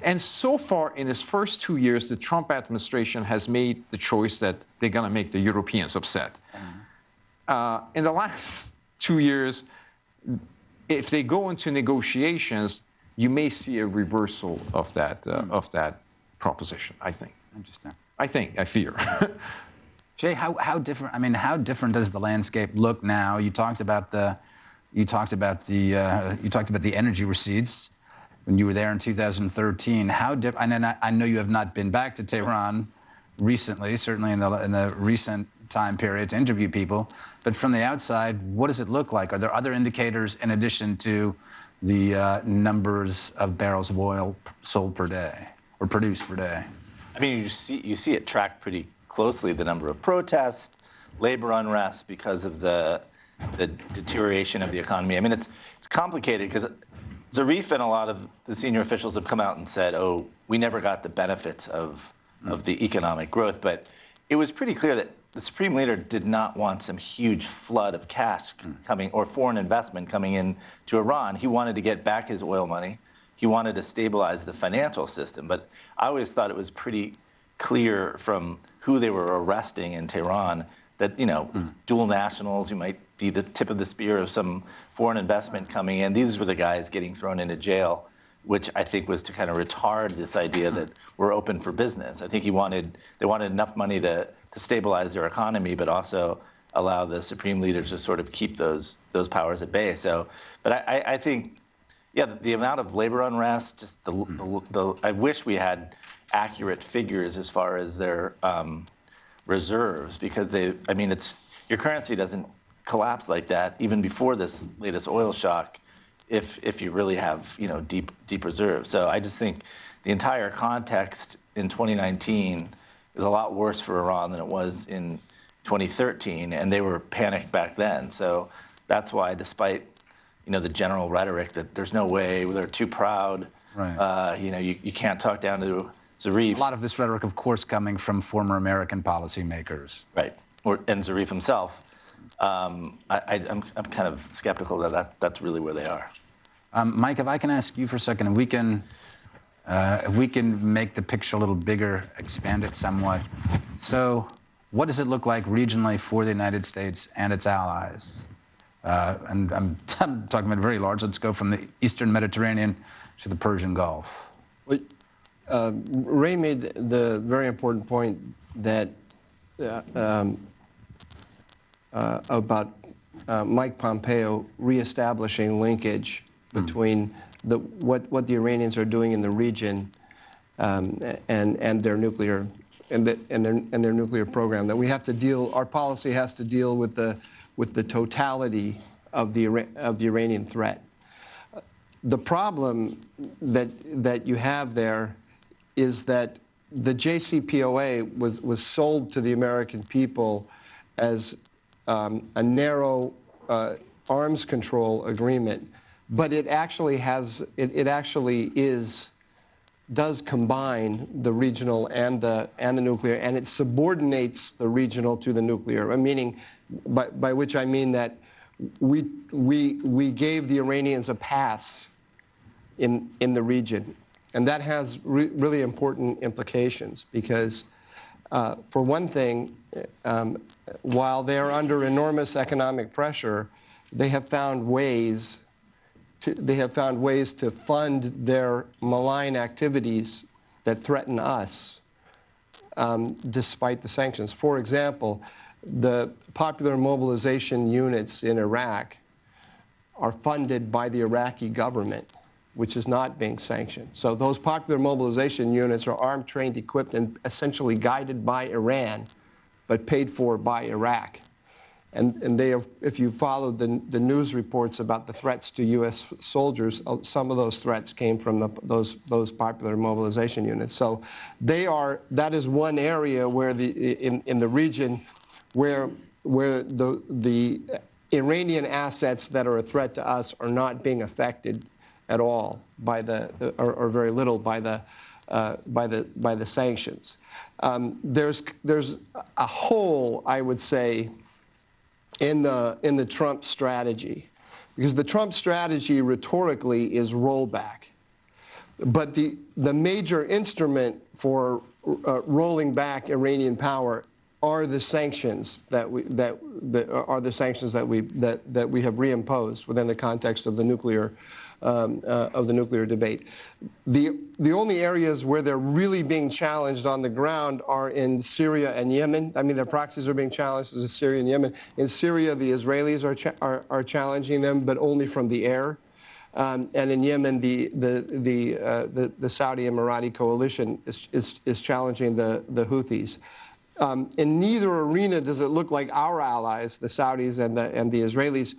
And so far, in its first 2 years, the Trump administration has made the choice that they're going to make the Europeans upset. In the last 2 years, if they go into negotiations, you may see a reversal of that proposition, I think. Interesting. I fear. Jay, how different? I mean, how different does the landscape look now? You talked about the energy receipts when you were there in 2013. And I know you have not been back to Tehran recently, certainly in the recent time period to interview people. But from the outside, what does it look like? Are there other indicators in addition to the numbers of barrels of oil sold per day or produced per day? I mean, you see it tracked pretty closely, the number of protests, labor unrest because of the deterioration of the economy. I mean, it's complicated because Zarif and a lot of the senior officials have come out and said, oh, we never got the benefits of the economic growth. But it was pretty clear that the Supreme Leader did not want some huge flood of cash coming or foreign investment coming in to Iran. He wanted to get back his oil money. He wanted to stabilize the financial system. But I always thought it was pretty clear from who they were arresting in Tehran that, dual nationals who might be the tip of the spear of some foreign investment coming in, these were the guys getting thrown into jail, which I think was to kind of retard this idea that we're open for business. I think they wanted enough money to stabilize their economy, but also allow the Supreme Leader to sort of keep those powers at bay. So, but I think, yeah, the amount of labor unrest, just I wish we had accurate figures as far as their reserves, because your currency doesn't collapse like that even before this latest oil shock if you really have deep reserves. So I just think the entire context in 2019 is a lot worse for Iran than it was in 2013, and they were panicked back then. So that's why, despite the general rhetoric that there's no way, they're too proud, right. You can't talk down to Zarif. A lot of this rhetoric, of course, coming from former American policymakers. Right, and Zarif himself. I'm kind of skeptical that that's really where they are. Mike, if I can ask you for a second, if we can make the picture a little bigger, expand it somewhat. So what does it look like regionally for the United States and its allies? And I'm talking about very large. Let's go from the Eastern Mediterranean to the Persian Gulf. Well, Ray made the very important point that about Mike Pompeo reestablishing linkage between what the Iranians are doing in the region and their nuclear their nuclear program. That we have to deal. Our policy has to deal with the totality of the Iranian threat. The problem that you have there is that the JCPOA was sold to the American people as a narrow arms control agreement, but it actually does combine the regional and the nuclear, and it subordinates the regional to the nuclear. Meaning, by which I mean that we gave the Iranians a pass in the region, and that has really important implications because, for one thing, while they are under enormous economic pressure, they have found ways to fund their malign activities that threaten us, despite the sanctions. For example, the popular mobilization units in Iraq are funded by the Iraqi government. which is not being sanctioned. So those popular mobilization units are armed, trained, equipped, and essentially guided by Iran, but paid for by Iraq. And they have, if you followed the news reports about the threats to U.S. soldiers, some of those threats came from those popular mobilization units. So that is one area where in the region where the Iranian assets that are a threat to us are not being affected at all by or very little by the sanctions. There's a hole, I would say, in the Trump strategy, because the Trump strategy rhetorically is rollback, but the major instrument for rolling back Iranian power are the sanctions that we have reimposed within the context of the nuclear debate. The only areas where they're really being challenged on the ground are in Syria and Yemen. I mean, their proxies are being challenged in Syria and Yemen. In Syria, the Israelis are challenging them, but only from the air. And in Yemen, the Saudi Emirati coalition is challenging the Houthis. In neither arena does it look like our allies, the Saudis and the Israelis,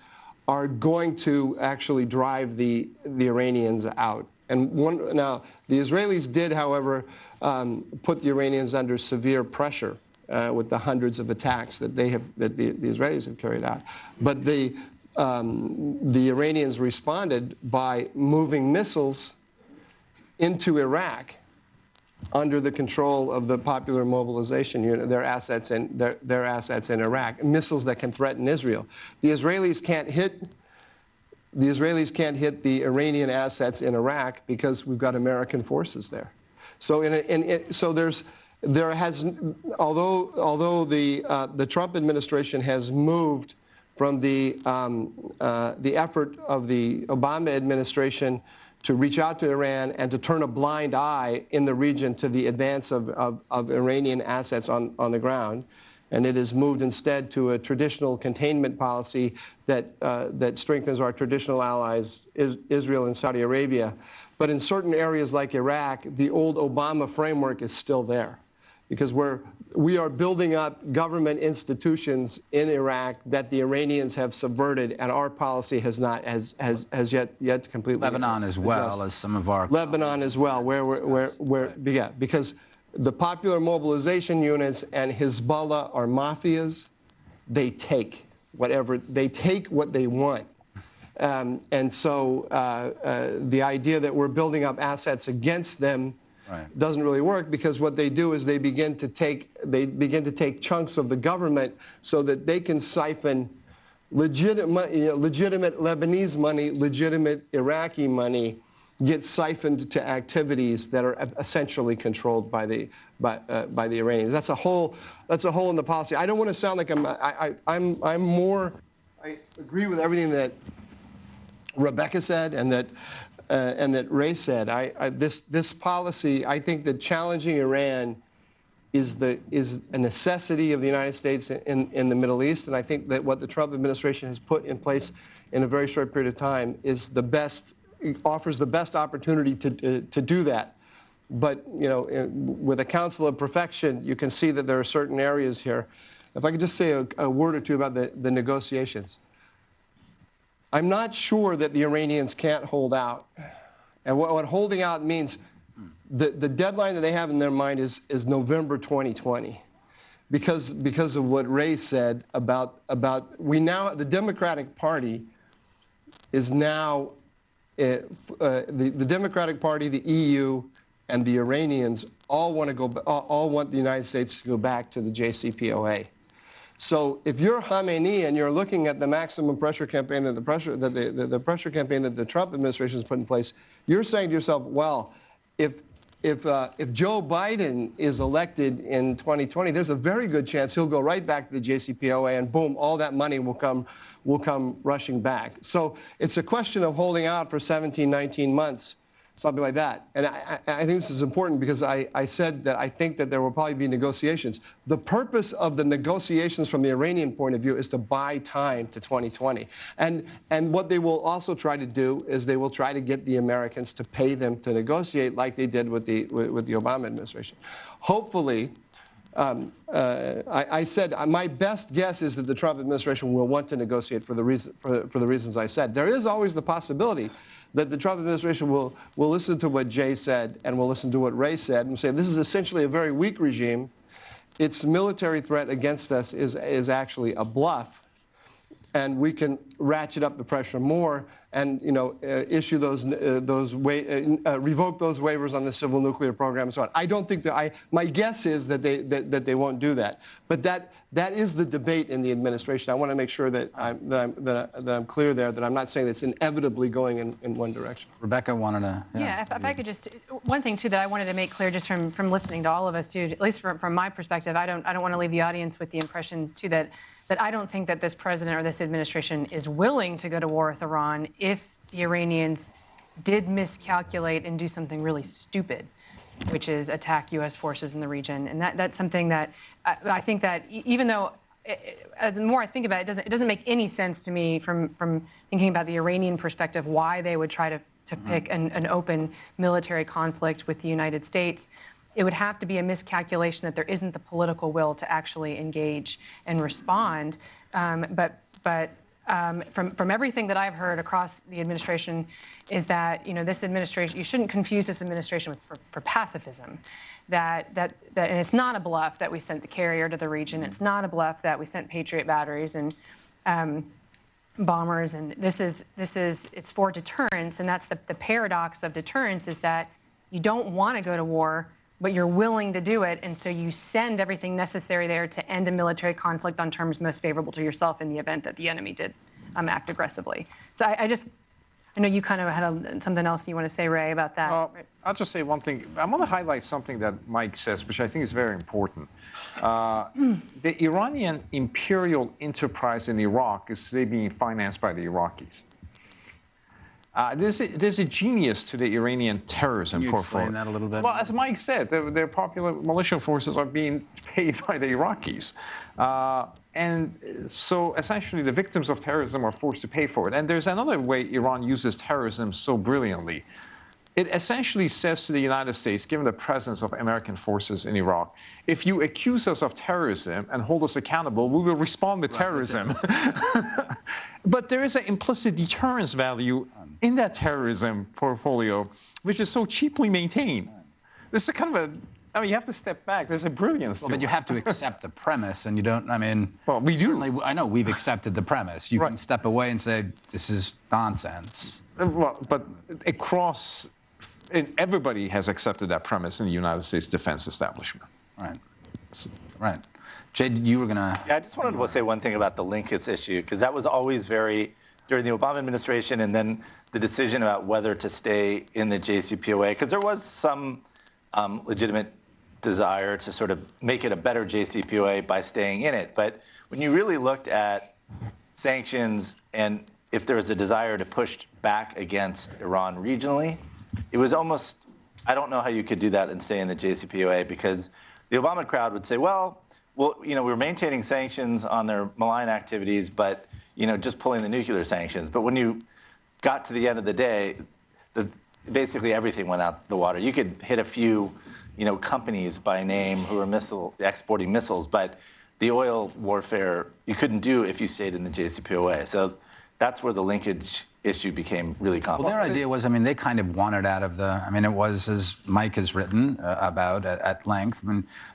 are going to actually drive the Iranians out. And now, the Israelis did, however, put the Iranians under severe pressure with the hundreds of attacks that the Israelis have carried out. But the Iranians responded by moving missiles into Iraq under the control of the popular mobilization unit, their assets in Iraq, missiles that can threaten Israel. The Israelis can't hit the Iranian assets in Iraq because we've got American forces there. So although the Trump administration has moved from the effort of the Obama administration to reach out to Iran and to turn a blind eye in the region to the advance of Iranian assets on the ground. And it has moved instead to a traditional containment policy that strengthens our traditional allies, Israel and Saudi Arabia. But in certain areas like Iraq, the old Obama framework is still there, because we are building up government institutions in Iraq that the Iranians have subverted, and our policy has yet completely Lebanon as well adjusted. as some of our Lebanon as well, because the popular mobilization units and Hezbollah are mafias. They take what they want. And so the idea that we're building up assets against them doesn't really work, because what they do is they begin to take chunks of the government so that they can siphon legitimate Lebanese money, legitimate Iraqi money, get siphoned to activities that are essentially controlled by the Iranians. That's a hole in the policy. I don't want to sound like I agree with everything that Rebecca said and that Ray said. This policy, I think that challenging Iran is a necessity of the United States in the Middle East, and I think that what the Trump administration has put in place in a very short period of time offers the best opportunity to do that. But with a counsel of perfection, you can see that there are certain areas here. If I could just say a word or two about the negotiations. I'm not sure that the Iranians can't hold out. And what holding out means, the deadline that they have in their mind is November 2020. Because of what Ray said about the Democratic Party is now, the Democratic Party, the EU, and the Iranians all want the United States to go back to the JCPOA. So if you're Khamenei and you're looking at the maximum pressure campaign the pressure campaign that the Trump administration has put in place, you're saying to yourself, well, if Joe Biden is elected in 2020, there's a very good chance he'll go right back to the JCPOA, and boom, all that money will come rushing back. So it's a question of holding out for 17, 19 months something like that. And I think this is important because I said that I think that there will probably be negotiations. The purpose of the negotiations from the Iranian point of view is to buy time to 2020. And what they will also try to do is they will try to get the Americans to pay them to negotiate like they did with the Obama administration. Hopefully, I said my best guess is that the Trump administration will want to negotiate for the reasons I said. There is always the possibility that the Trump administration will listen to what Jay said and will listen to what Ray said and say this is essentially a very weak regime. Its military threat against us is actually a bluff, and we can ratchet up the pressure more and issue revoke those waivers on the civil nuclear program and so on. I don't think that my guess is that they won't do that. But that is the debate in the administration. I want to make sure that I'm clear there, that I'm not saying it's inevitably going in one direction. Rebecca wanted to. Yeah, if I could just, one thing too that I wanted to make clear just from listening to all of us too, at least from my perspective, I don't want to leave the audience with the impression too that I don't think that this president or this administration is willing to go to war with Iran if the Iranians did miscalculate and do something really stupid, which is attack U.S. forces in the region. And that's something that I think that even though the more I think about it, it doesn't make any sense to me from thinking about the Iranian perspective why they would try to pick an open military conflict with the United States. It would have to be a miscalculation that there isn't the political will to actually engage and respond. But from everything that I've heard across the administration is that this administration, you shouldn't confuse this administration for pacifism. And it's not a bluff that we sent the carrier to the region. It's not a bluff that we sent Patriot batteries and bombers. And it's for deterrence. And that's the paradox of deterrence is that you don't want to go to war, but you're willing to do it, and so you send everything necessary there to end a military conflict on terms most favorable to yourself in the event that the enemy did act aggressively. So I know you kind of had something else you want to say, Ray, about that. Well, I'll just say one thing. I want to highlight something that Mike says, which I think is very important. The Iranian imperial enterprise in Iraq is today being financed by the Iraqis. There's a genius to the Iranian terrorism portfolio. Explain that a little bit? Well, as Mike said, their popular militia forces are being paid by the Iraqis. And so essentially the victims of terrorism are forced to pay for it. And there's another way Iran uses terrorism so brilliantly. It essentially says to the United States, given the presence of American forces in Iraq, if you accuse us of terrorism and hold us accountable, we will respond with terrorism. But there is an implicit deterrence value in that terrorism portfolio, which is so cheaply maintained. This is kind of you have to step back. There's a brilliance to it. But you have to accept the premise, and you don't, Well, we do. I know we've accepted the premise. You can step away and say, this is nonsense. Well, but everybody has accepted that premise in the United States defense establishment. Right. Jay, you were going to... Yeah, I just wanted to say one thing about the linkage issue, because that was always during the Obama administration, and then the decision about whether to stay in the JCPOA, because there was some legitimate desire to sort of make it a better JCPOA by staying in it. But when you really looked at sanctions and if there was a desire to push back against Iran regionally, it was almost, I don't know how you could do that and stay in the JCPOA, because the Obama crowd would say, well, we're maintaining sanctions on their malign activities, but just pulling the nuclear sanctions. But when you got to the end of the day, basically everything went out the water. You could hit a few, companies by name who are exporting missiles, but the oil warfare you couldn't do if you stayed in the JCPOA. So that's where the linkage issue became really complicated. Well, their idea was, they kind of wanted out of it was, as Mike has written about at length,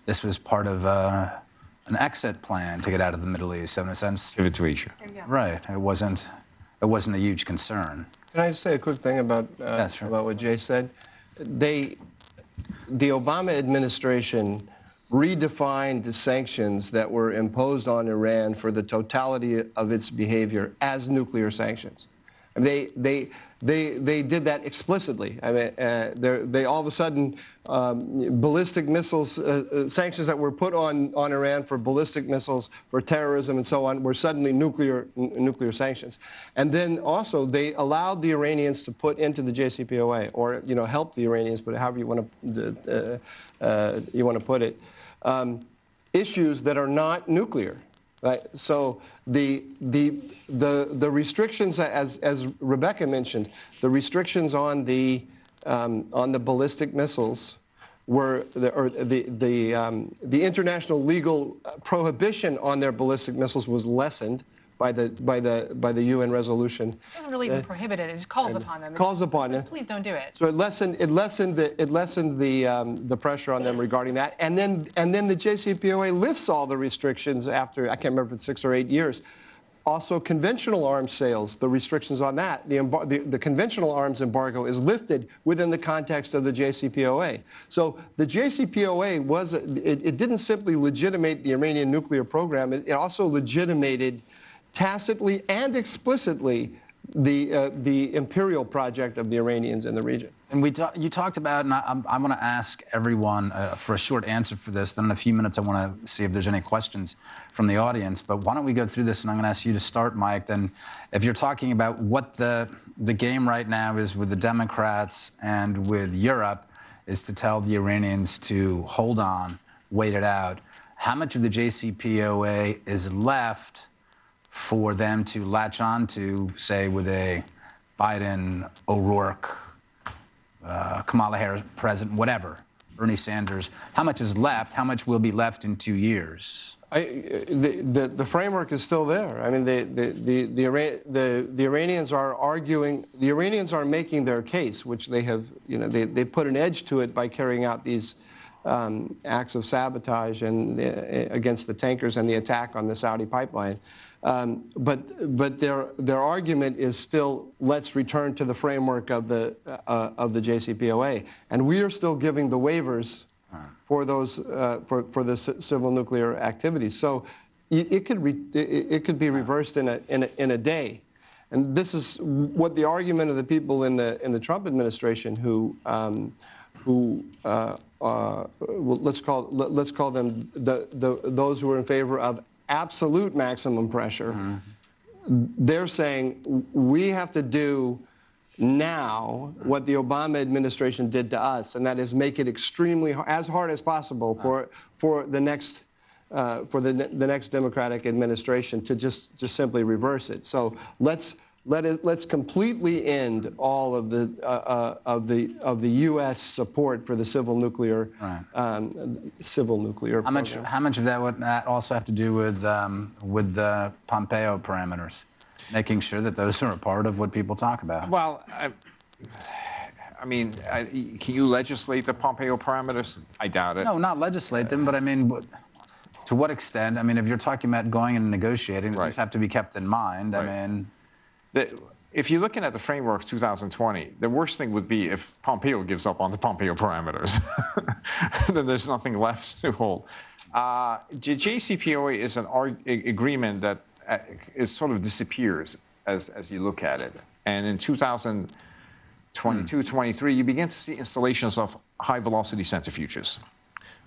this was part of an exit plan to get out of the Middle East, in a sense. Give it to Asia. Right. It wasn't a huge concern. Can I just say a quick thing about what Jay said? The Obama administration redefined the sanctions that were imposed on Iran for the totality of its behavior as nuclear sanctions. And they did that explicitly. I mean, they all of a sudden, ballistic missiles, sanctions that were put on Iran for ballistic missiles, for terrorism and so on, were suddenly nuclear sanctions. And then also they allowed the Iranians to put into the JCPOA, or help the Iranians, but however you want to put it, issues that are not nuclear. Right. So the restrictions, as Rebecca mentioned, the restrictions on the ballistic missiles were the international legal prohibition on their ballistic missiles was lessened by the UN resolution. It doesn't really even prohibit it. It just calls upon them. Calls upon them. Please don't do it. So it lessened the pressure on them regarding that, and then the JCPOA lifts all the restrictions after, I can't remember if it's 6 or 8 years. Also, conventional arms sales, the restrictions on that, the conventional arms embargo is lifted within the context of the JCPOA. So the JCPOA it didn't simply legitimate the Iranian nuclear program, it also legitimated tacitly and explicitly the imperial project of the Iranians in the region. And you talked about, and I want to ask everyone for a short answer for this. Then in a few minutes, I want to see if there's any questions from the audience. But why don't we go through this, and I'm going to ask you to start, Mike. Then if you're talking about what the game right now is with the Democrats and with Europe, is to tell the Iranians to hold on, wait it out. How much of the JCPOA is left for them to latch on to, say, with a Biden, O'Rourke, Kamala Harris president, whatever, Bernie Sanders? How much is left? How much will be left in 2 years? The framework is still there. I mean, the Iranians are arguing. The Iranians are making their case, which they have. They put an edge to it by carrying out these acts of sabotage and against the tankers and the attack on the Saudi pipeline. But their argument is still, let's return to the framework of the JCPOA, and we are still giving the waivers for those for the civil nuclear activities. So it could be reversed in a day, and this is what the argument of the people in the Trump administration who let's call them those who are in favor of absolute maximum pressure. Mm-hmm. They're saying we have to do now what the Obama administration did to us, and that is make it extremely as hard as possible for the next Democratic administration to just simply reverse it. So let's completely end all of the U.S. support for the civil nuclear program. How much of that would that also have to do with the Pompeo parameters, making sure that those are a part of what people talk about? Well, I mean, can you legislate the Pompeo parameters? I doubt it. No, not legislate them, but I mean, to what extent? I mean, if you're talking about going and negotiating, these have to be kept in mind. Right. I mean. If you're looking at the framework 2020, the worst thing would be if Pompeo gives up on the Pompeo parameters. Then there's nothing left to hold. JCPOA is an agreement that is sort of disappears as you look at it. And in 2022, 23, you begin to see installations of high-velocity centrifuges,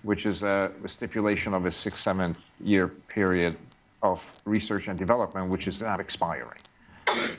which is a stipulation of a 6-7 year period of research and development, which is not expiring.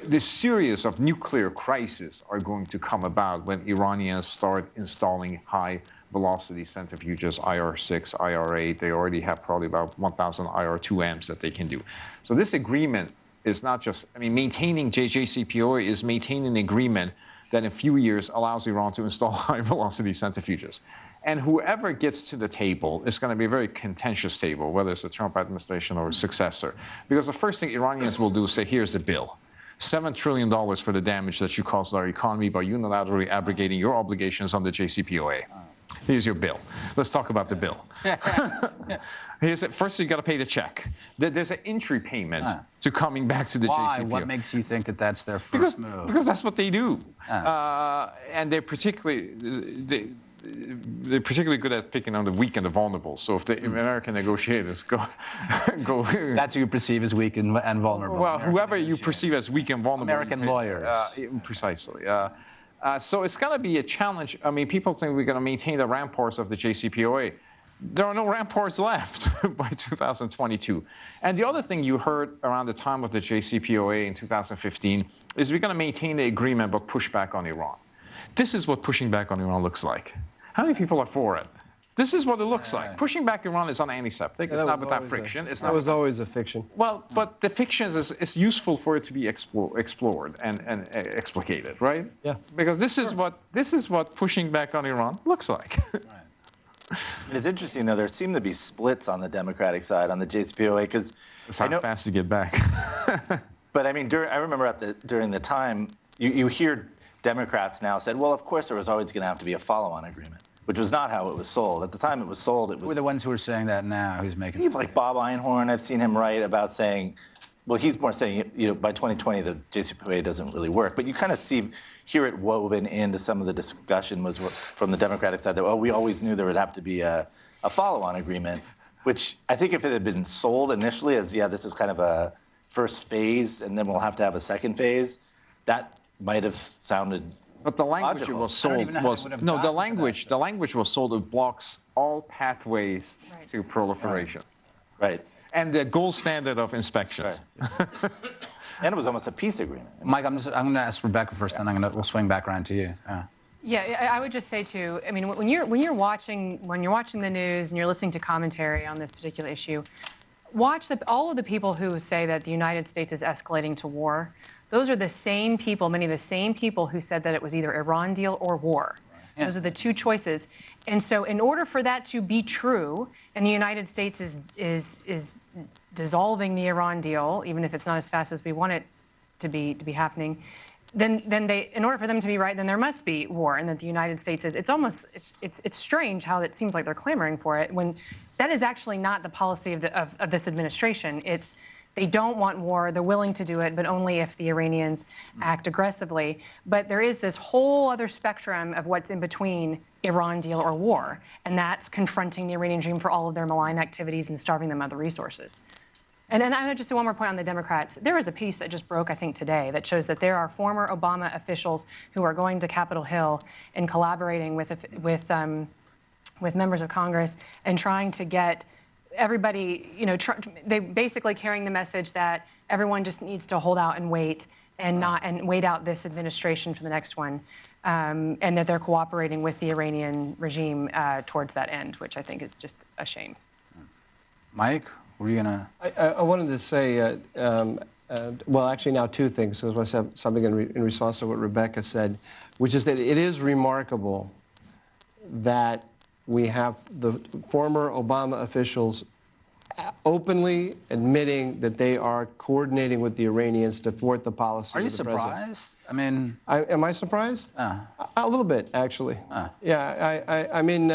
This series of nuclear crises are going to come about when Iranians start installing high-velocity centrifuges, IR6, IR8. They already have probably about 1,000 IR2Ms that they can do. So this agreement is not just, I mean, maintaining JCPOA is maintaining an agreement that in a few years allows Iran to install high-velocity centrifuges. And whoever gets to the table is going to be a very contentious table, whether it's the Trump administration or a successor. Because the first thing Iranians will do is say, here's the bill. $7 trillion for the damage that you caused our economy by unilaterally abrogating your obligations on the JCPOA. Here's your bill. Let's talk about the bill. First, you got to pay the check. There's an entry payment to coming back to the JCPOA. What makes you think that that's their first move? Because that's what they do. And they're particularly, they're particularly good at picking on the weak and the vulnerable. So if the American negotiators go That's who you perceive as weak and vulnerable. well, American whoever you negotiators. perceive as weak and vulnerable. American lawyers. Precisely. So it's going to be a challenge. I mean, people think we're going to maintain the ramparts of the JCPOA. There are no ramparts left by 2022. And the other thing you heard around the time of the JCPOA in 2015 is we're going to maintain the agreement but push back on Iran. This is what pushing back on Iran looks like. How many people are for it? This is what it looks like. Pushing back Iran is un-antiseptic. It's not without friction. That was always a fiction. Well, but the fiction is useful for it to be explored and explicated, right? Yeah. Because this is what pushing back on Iran looks like. It's interesting, though, there seem to be splits on the Democratic side on the JCPOA, because It's how fast to get back. But I mean, I remember during the time, you hear Democrats now said, well, of course there was always going to have to be a follow-on agreement, which was not how it was sold. At the time it was sold, it was... We're the ones who are saying that now, who's making... People like Bob Einhorn, I've seen him write about saying, well, he's more saying, by 2020 the JCPOA doesn't really work. But you kind of hear it woven into some of the discussion was from the Democratic side that, well, we always knew there would have to be a follow-on agreement, which I think if it had been sold initially as, yeah, this is kind of a first phase and then we'll have to have a second phase, that might have sounded But the language logical. it was sold was no. The language was sold. It blocks all pathways to proliferation, right. and the gold standard of inspections. Right. And it was almost a peace agreement. Mike, I'm going to ask Rebecca first, then we'll swing back around to you. Yeah, I would just say too. I mean, when you're watching the news and you're listening to commentary on this particular issue, watch all of the people who say that the United States is escalating to war. Those are the same people, many of the same people who said that it was either Iran deal or war. Yeah. Those are the two choices. And so in order for that to be true, and the United States is dissolving the Iran deal, even if it's not as fast as we want it to be happening, then they, in order for them to be right, then there must be war, and that the United States is, it's strange how it seems like they're clamoring for it, when that is actually not the policy of this administration. They don't want war, they're willing to do it, but only if the Iranians act aggressively. But there is this whole other spectrum of what's in between Iran deal or war, and that's confronting the Iranian regime for all of their malign activities and starving them of the resources. And I would just say one more point on the Democrats. There was a piece that just broke, I think, today that shows that there are former Obama officials who are going to Capitol Hill and collaborating with members of Congress and trying to get everybody, they basically carrying the message that everyone just needs to hold out and wait and wait out this administration for the next one, and that they're cooperating with the Iranian regime towards that end, which I think is just a shame. Mike, were you gonna? I wanted to say, well, actually now two things. So I want to say something in response to what Rebecca said, which is that it is remarkable that we have the former Obama officials openly admitting that they are coordinating with the Iranians to thwart the policy Are you of the president. surprised? I mean... Am I surprised? A little bit, actually. Yeah, I mean,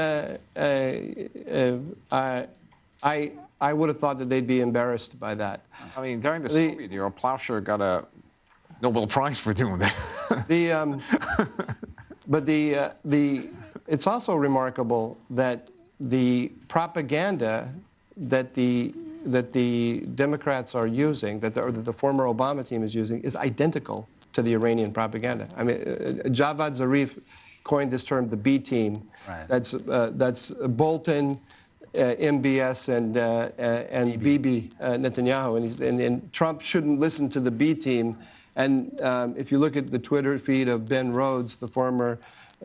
I would have thought that they'd be embarrassed by that. I mean, during the Soviet era, Plowshare got a Nobel Prize for doing that. It's also remarkable that the propaganda that the Democrats are using, that the former Obama team is using, is identical to the Iranian propaganda. I mean, Javad Zarif coined this term, the B team. Right. That's Bolton, MBS, and Bibi Netanyahu, and Trump shouldn't listen to the B team. And if you look at the Twitter feed of Ben Rhodes, the former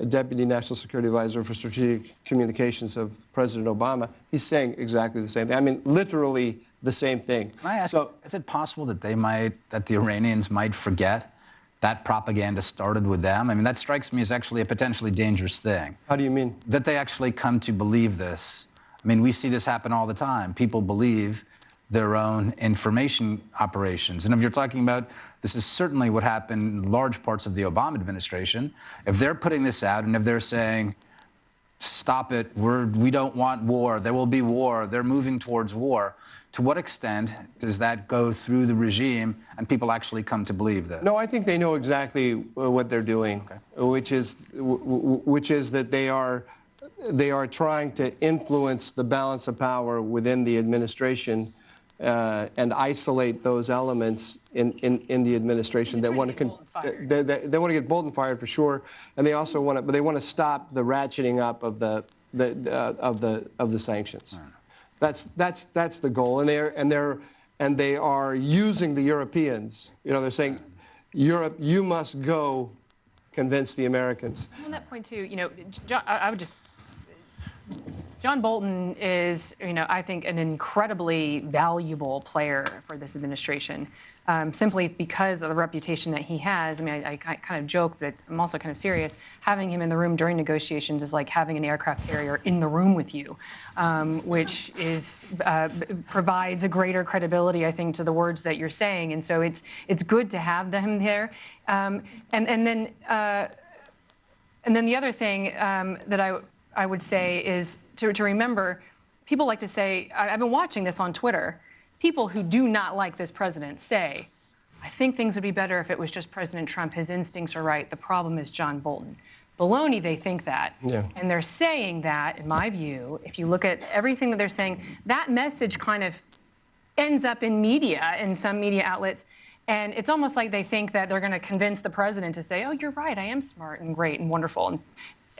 Deputy National Security Advisor for Strategic Communications of President Obama, he's saying exactly the same thing. I mean, literally the same thing. Can I ask, is it possible that the Iranians might forget that propaganda started with them? I mean, that strikes me as actually a potentially dangerous thing. How do you mean? That they actually come to believe this. I mean, we see this happen all the time. People believe their own information operations. And if you're talking about, this is certainly what happened in large parts of the Obama administration. If they're putting this out and if they're saying, stop it, we don't want war, there will be war, they're moving towards war, to what extent does that go through the regime and people actually come to believe that? No, I think they know exactly what they're doing, okay. which is that they are they are trying to influence the balance of power within the administration and isolate those elements in the administration that want to they want to get Bolton fired for sure, and they also want to, but they want to stop the ratcheting up of the sanctions. That's the goal, and they are using the Europeans. You know, they're saying, Europe, you must go convince the Americans. On that point too, you know, I would just. John Bolton is, you know, I think an incredibly valuable player for this administration, simply because of the reputation that he has. I mean, I kind of joke, but I'm also kind of serious. Having him in the room during negotiations is like having an aircraft carrier in the room with you, which is provides a greater credibility, I think, to the words that you're saying. And so it's good to have them there. And then the other thing that I would say is to remember, people like to say, I've been watching this on Twitter, people who do not like this president say, I think things would be better if it was just President Trump. His instincts are right. The problem is John Bolton. Baloney, they think that. Yeah. And they're saying that, in my view, if you look at everything that they're saying, that message kind of ends up in media, in some media outlets. And it's almost like they think that they're going to convince the president to say, oh, you're right, I am smart and great and wonderful.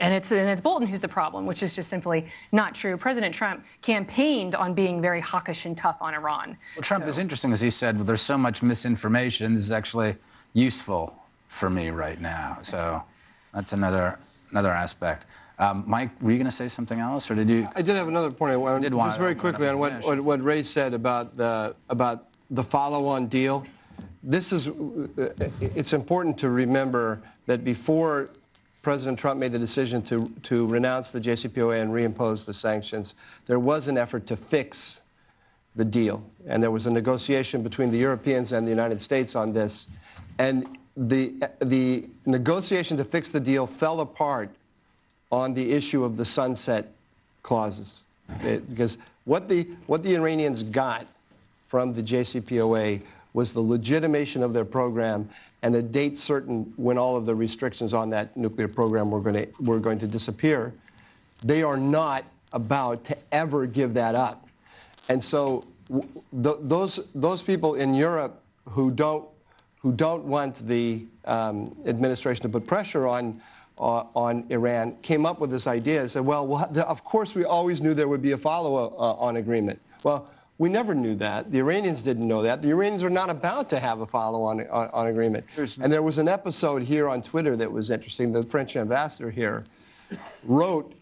And it's Bolton who's the problem, which is just simply not true. President Trump campaigned on being very hawkish and tough on Iran. Well, Trump is interesting, as he said, well, there's so much misinformation. This is actually useful for me right now. So that's another aspect. Mike, were you going to say something else, or did you? I did have another point. Just very quickly on what Ray said about the follow-on deal. It's important to remember that before President Trump made the decision to renounce the JCPOA and reimpose the sanctions, there was an effort to fix the deal. And there was a negotiation between the Europeans and the United States on this. And the negotiation to fix the deal fell apart on the issue of the sunset clauses. Because what the Iranians got from the JCPOA was the legitimation of their program and a date certain when all of the restrictions on that nuclear program were going to disappear. They are not about to ever give that up. And so those people in Europe who don't want the administration to put pressure on Iran came up with this idea and said, well, of course we always knew there would be a follow-on agreement. Well, we never knew that. The Iranians didn't know that. The Iranians are not about to have a follow-on agreement. And there was an episode here on Twitter that was interesting. The French ambassador here wrote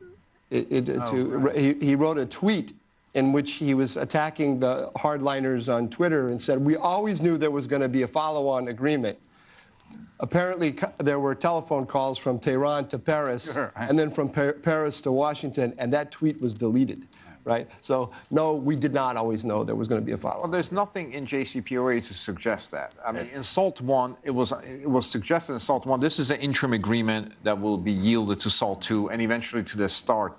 he wrote a tweet in which he was attacking the hardliners on Twitter and said, we always knew there was going to be a follow-on agreement. Apparently, there were telephone calls from Tehran to Paris, sure, and then from Paris to Washington, and that tweet was deleted. Right? So, no, we did not always know there was going to be a follow-up. Well, there's nothing in JCPOA to suggest that. I mean, in SALT 1, it was suggested in SALT 1, this is an interim agreement that will be yielded to SALT 2 and eventually to the START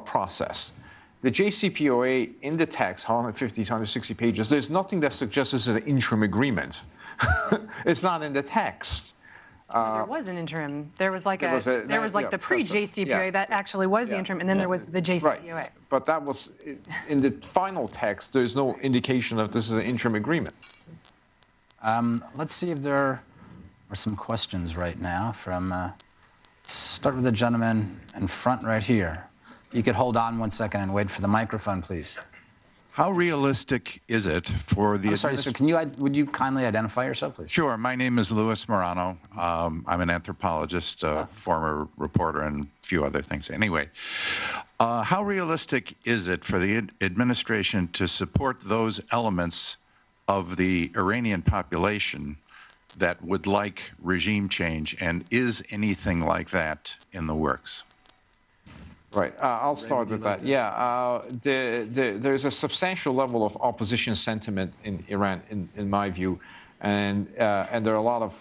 process. The JCPOA in the text, 150, 160 pages, there's nothing that suggests this is an interim agreement. It's not in the text. There was an interim. There was like the pre-JCPOA that actually was the interim, and then there was the JCPOA. Right. But that was in the final text. There's no indication that this is an interim agreement. Let's see if there are some questions right now from. Let's start with the gentleman in front right here. You could hold on 1 second and wait for the microphone, please. How realistic is it for the... I'm sorry, sir, would you kindly identify yourself, please? Sure. My name is Louis Morano. I'm an anthropologist, former reporter, and a few other things. Anyway, how realistic is it for the administration to support those elements of the Iranian population that would like regime change, and is anything like that in the works? Right. I'll start with that. Yeah. There's a substantial level of opposition sentiment in Iran, in my view, and there are a lot of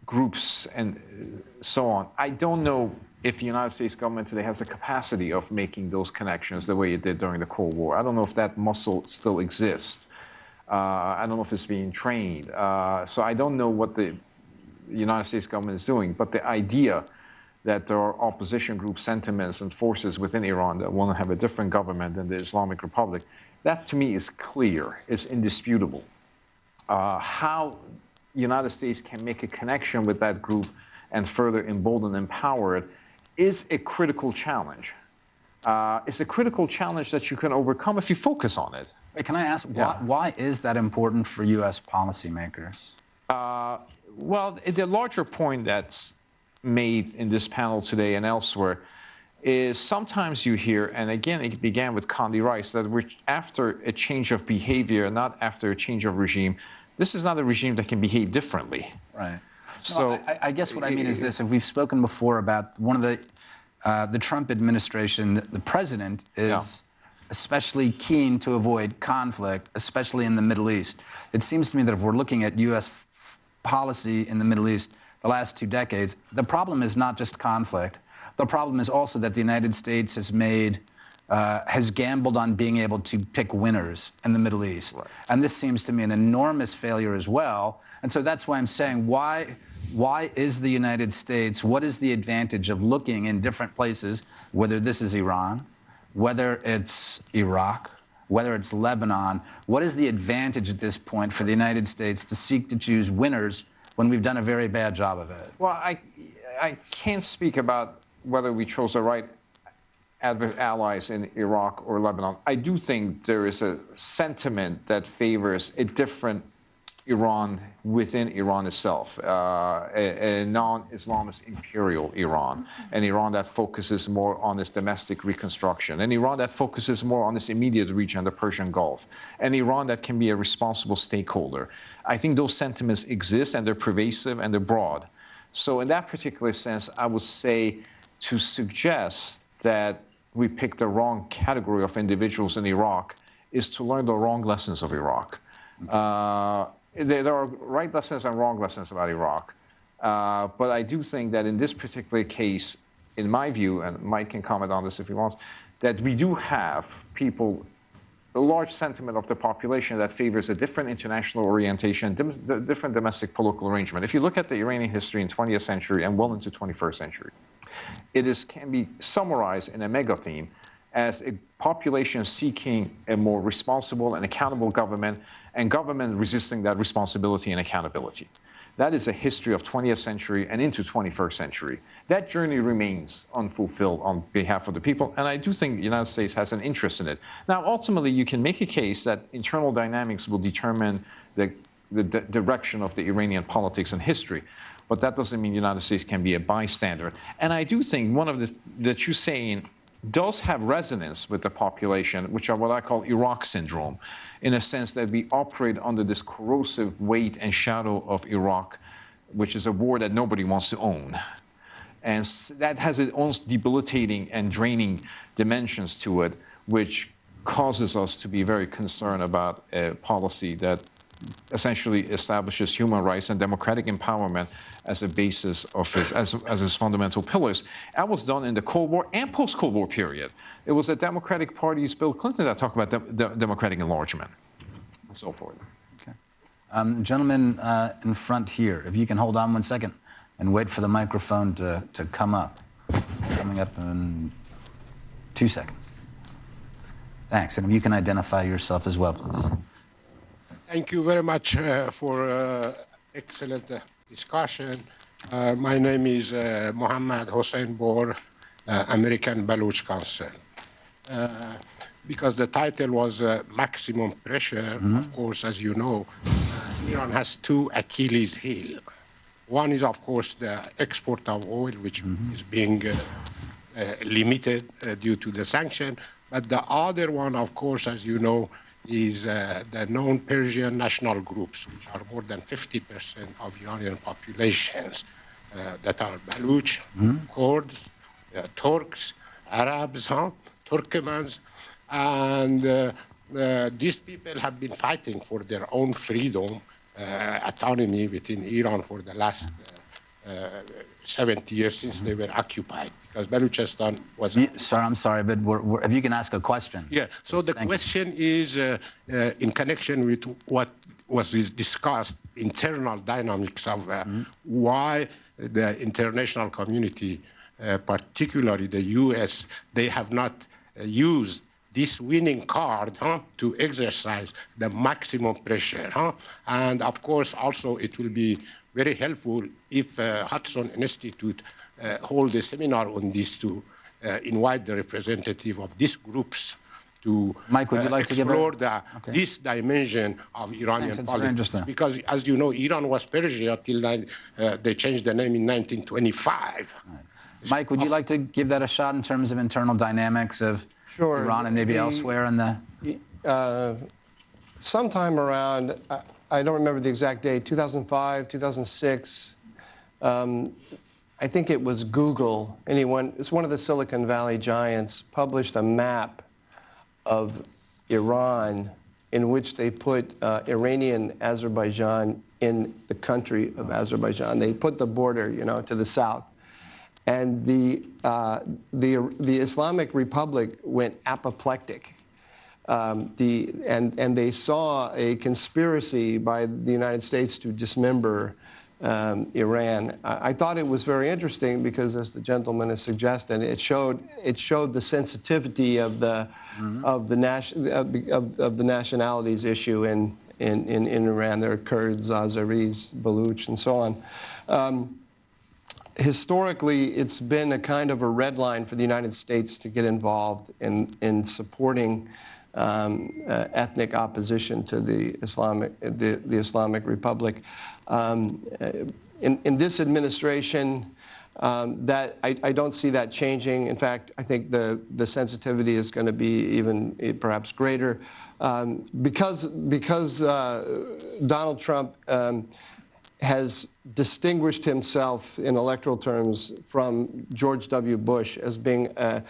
groups and so on. I don't know if the United States government today has the capacity of making those connections the way it did during the Cold War. I don't know if that muscle still exists. I don't know if it's being trained. So I don't know what the United States government is doing. But the idea that there are opposition group sentiments and forces within Iran that want to have a different government than the Islamic Republic. That, to me, is clear, is indisputable. How the United States can make a connection with that group and further embolden and empower it is a critical challenge. It's a critical challenge that you can overcome if you focus on it. Wait, can I ask, why is that important for U.S. policymakers? Well, the larger point that's made in this panel today and elsewhere is sometimes you hear, and again, it began with Condi Rice, that we're after a change of behavior, not after a change of regime. This is not a regime that can behave differently. Right. So no, I guess what I mean is this: if we've spoken before about one of the Trump administration, the president is especially keen to avoid conflict, especially in the Middle East. It seems to me that if we're looking at U.S. policy in the Middle East the last 2 decades, the problem is not just conflict. The problem is also that the United States has gambled on being able to pick winners in the Middle East. Right. And this seems to me an enormous failure as well. And so that's why I'm saying, why is the United States, what is the advantage of looking in different places, whether this is Iran, whether it's Iraq, whether it's Lebanon, what is the advantage at this point for the United States to seek to choose winners when we've done a very bad job of it? Well, I can't speak about whether we chose the right allies in Iraq or Lebanon. I do think there is a sentiment that favors a different Iran within Iran itself, a non-Islamist imperial Iran, an Iran that focuses more on its domestic reconstruction, an Iran that focuses more on its immediate region, the Persian Gulf, an Iran that can be a responsible stakeholder. I think those sentiments exist, and they're pervasive, and they're broad. So in that particular sense, I would say to suggest that we picked the wrong category of individuals in Iraq is to learn the wrong lessons of Iraq. There are right lessons and wrong lessons about Iraq. But I do think that in this particular case, in my view, and Mike can comment on this if he wants, that we do have people, a large sentiment of the population that favors a different international orientation, different domestic political arrangement. If you look at the Iranian history in 20th century and well into 21st century, it can be summarized in a mega theme as a population seeking a more responsible and accountable government, and government resisting that responsibility and accountability. That is a history of 20th century and into 21st century. That journey remains unfulfilled on behalf of the people, and I do think the United States has an interest in it. Now, ultimately, you can make a case that internal dynamics will determine the direction of the Iranian politics and history, but that doesn't mean the United States can be a bystander. And I do think one of that you're saying does have resonance with the population, which are what I call Iraq syndrome, in a sense that we operate under this corrosive weight and shadow of Iraq, which is a war that nobody wants to own. And that has its own debilitating and draining dimensions to it, which causes us to be very concerned about a policy that essentially establishes human rights and democratic empowerment as a basis of as its fundamental pillars. That was done in the Cold War and post-Cold War period. It was the Democratic Party's Bill Clinton that talked about democratic enlargement and so forth. Okay. Gentleman in front here, if you can hold on 1 second and wait for the microphone to come up. It's coming up in 2 seconds. Thanks. And if you can identify yourself as well, please. Thank you very much for excellent discussion. My name is Mohammad Hossein Bor, American Baluch Council. Because the title was Maximum Pressure, of course, as you know, Iran has two Achilles heel. One is, of course, the export of oil, which is being limited due to the sanction. But the other one, of course, as you know, is the known Persian national groups, which are more than 50% of Iranian populations, that are Baluch, Kurds, Turks, Arabs, Turkmens, and these people have been fighting for their own freedom, autonomy within Iran for the last 70 years since they were occupied, because Baluchistan was... Sir, I'm sorry, but if you can ask a question. Yeah, so the question is in connection with what was discussed, internal dynamics of why the international community particularly the U.S., they have not used this winning card to exercise the maximum pressure. And of course, also it will be very helpful if Hudson Institute hold a seminar on this to invite the representative of these groups to Mike, would you like explore to give this dimension of Iranian Thanks, politics. Because, as you know, Iran was Persia till they changed the name in 1925. Right. Mike, would you like to give that a shot in terms of internal dynamics of Iran and maybe elsewhere in the... Sometime around, I don't remember the exact date, 2005, 2006, I think it was Google, it's one of the Silicon Valley giants, published a map of Iran in which they put Iranian Azerbaijan in the country of Azerbaijan. They put the border, to the south. And the Islamic Republic went apoplectic. And they saw a conspiracy by the United States to dismember Iran. I thought it was very interesting because, as the gentleman has suggested, it showed the sensitivity of the nationalities issue in Iran. There are Kurds, Azeris, Baluch, and so on. Historically, it's been a kind of a red line for the United States to get involved in supporting ethnic opposition to the Islamic Republic. In this administration, that I don't see that changing. In fact, I think the sensitivity is going to be even perhaps greater because Donald Trump has distinguished himself in electoral terms from George W. Bush as being a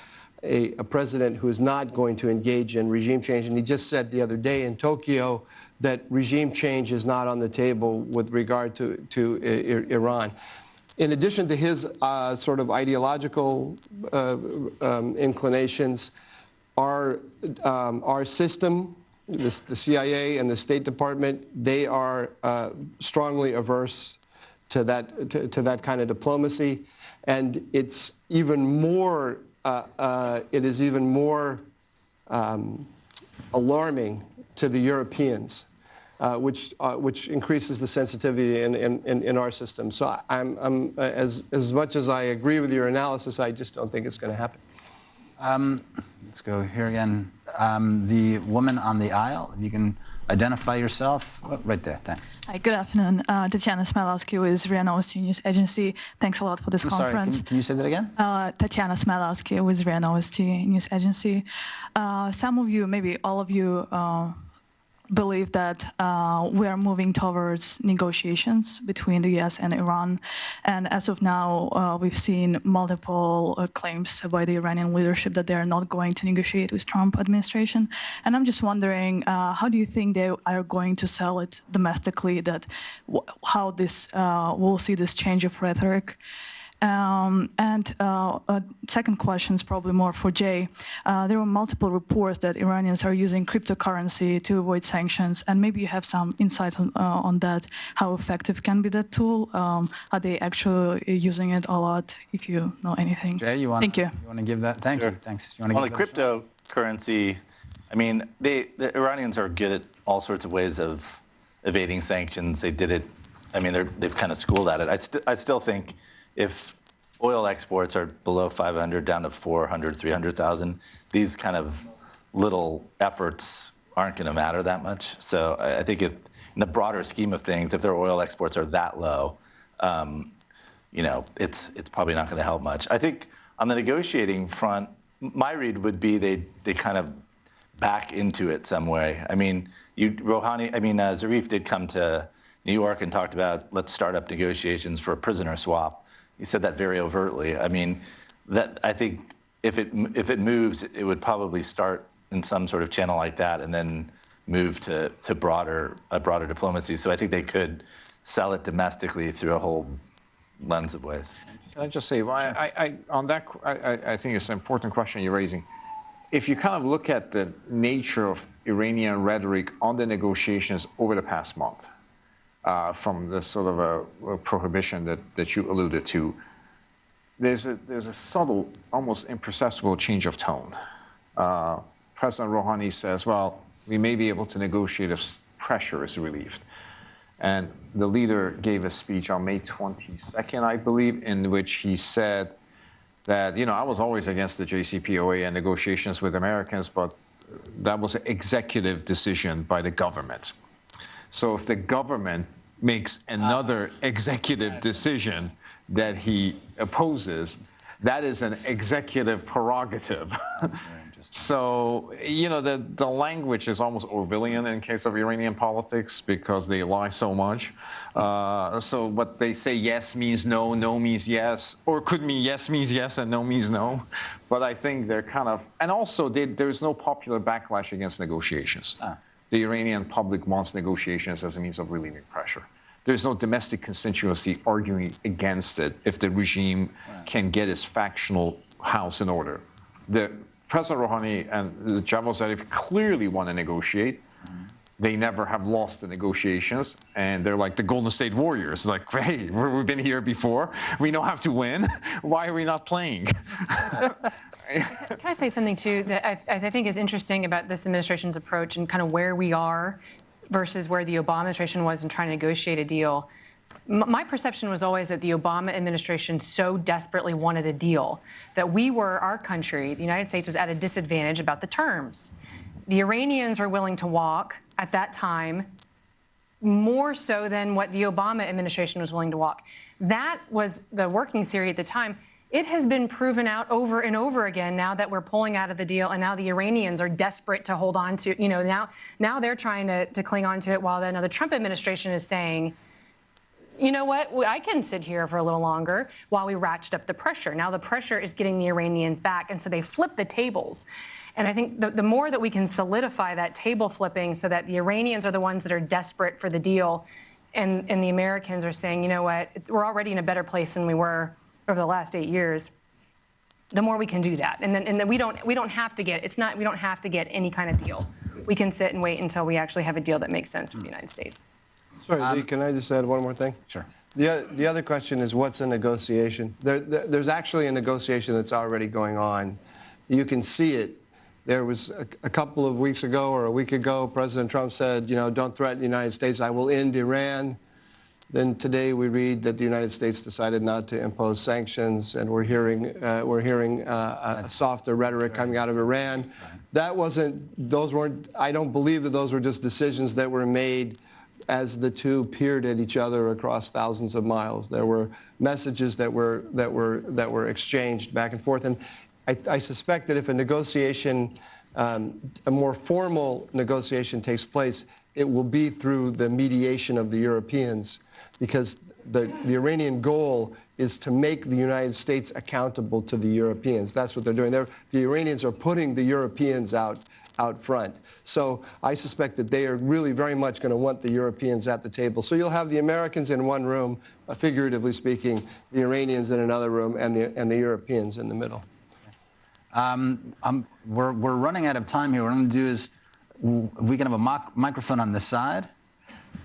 president who is not going to engage in regime change. And he just said the other day in Tokyo that regime change is not on the table with regard to Iran. In addition to his sort of ideological inclinations, our system, the CIA and the State Department, they are strongly averse to that kind of diplomacy, and it's even more alarming to the Europeans, which increases the sensitivity in our system. So I'm as much as I agree with your analysis, I just don't think it's going to happen. Let's go here again. The woman on the aisle, if you can identify yourself. Oh, right there, thanks. Hi, good afternoon. Tatiana Smilovsky with RIA Novosti News Agency. Thanks a lot for this conference. Sorry, can you say that again? Tatiana Smilovsky with RIA Novosti News Agency. Some of you, maybe all of you, believe that we are moving towards negotiations between the US and Iran. And as of now, we've seen multiple claims by the Iranian leadership that they are not going to negotiate with Trump administration. And I'm just wondering, how do you think they are going to sell it domestically, that how this we'll see this change of rhetoric? Second question is probably more for Jay. There were multiple reports that Iranians are using cryptocurrency to avoid sanctions, and maybe you have some insight on that. How effective can be that tool? Are they actually using it a lot? If you know anything. Jay, you want to give that? Thank you. Thanks. You want to give the cryptocurrency, I mean, the Iranians are good at all sorts of ways of evading sanctions. They did it. I mean, they've kind of schooled at it. I still think, if oil exports are below 500, down to 400, 300,000, these kind of little efforts aren't going to matter that much. So I think in the broader scheme of things, if their oil exports are that low, it's probably not going to help much. I think on the negotiating front, my read would be they kind of back into it some way. I mean, Zarif did come to New York and talked about, let's start up negotiations for a prisoner swap. He said that very overtly. I mean, I think if it moves, it would probably start in some sort of channel like that, and then move to broader diplomacy. So I think they could sell it domestically through a whole lens of ways. Can I just say, I think it's an important question you're raising. If you kind of look at the nature of Iranian rhetoric on the negotiations over the past month, from the sort of a prohibition that you alluded to, there's a subtle, almost imperceptible change of tone. President Rouhani says, well, we may be able to negotiate if pressure is relieved. And the leader gave a speech on May 22nd, I believe, in which he said that, I was always against the JCPOA and negotiations with Americans, but that was an executive decision by the government. So if the government makes another executive decision that he opposes, that is an executive prerogative. So, the language is almost Orwellian in case of Iranian politics because they lie so much. So what they say yes means no, no means yes, or could mean yes means yes and no means no. But I think they're kind of, and also there's no popular backlash against negotiations. The Iranian public wants negotiations as a means of relieving pressure. There's no domestic constituency arguing against it if the regime can get its factional house in order. President Rouhani and Javad Zarif clearly want to negotiate. They never have lost the negotiations, and they're like the Golden State Warriors. Like, hey, we've been here before. We know how to win. Why are we not playing? Can I say something, too, that I think is interesting about this administration's approach and kind of where we are versus where the Obama administration was in trying to negotiate a deal? My perception was always that the Obama administration so desperately wanted a deal that our country, the United States, was at a disadvantage about the terms. The Iranians were willing to walk at that time more so than what the Obama administration was willing to walk. That was the working theory at the time. It has been proven out over and over again now that we're pulling out of the deal, and now the Iranians are desperate to hold on to, now they're trying to cling on to it, while the Trump administration is saying, you know what, I can sit here for a little longer while we ratchet up the pressure. Now the pressure is getting the Iranians back, and so they flip the tables. And I think the more that we can solidify that table flipping so that the Iranians are the ones that are desperate for the deal, and the Americans are saying, you know what, we're already in a better place than we were over the last 8 years, the more we can do that. And then we don't have to get any kind of deal. We can sit and wait until we actually have a deal that makes sense for the United States. Sorry, Lee, can I just add one more thing? Sure. The other question is, what's a negotiation? There's actually a negotiation that's already going on. You can see it. There was a couple of weeks ago or a week ago, President Trump said, don't threaten the United States. I will end Iran. Then today we read that the United States decided not to impose sanctions, and we're hearing a softer rhetoric coming out of Iran. I don't believe that those were just decisions that were made as the two peered at each other across thousands of miles. There were messages that were exchanged back and forth. And I suspect that if a negotiation, a more formal negotiation takes place, it will be through the mediation of the Europeans, because the Iranian goal is to make the United States accountable to the Europeans. That's what they're doing. The Iranians are putting the Europeans out front. So I suspect that they are really very much going to want the Europeans at the table. So you'll have the Americans in one room, figuratively speaking, the Iranians in another room, and the Europeans in the middle. We're running out of time here. What I'm going to do is, we can have a microphone on this side.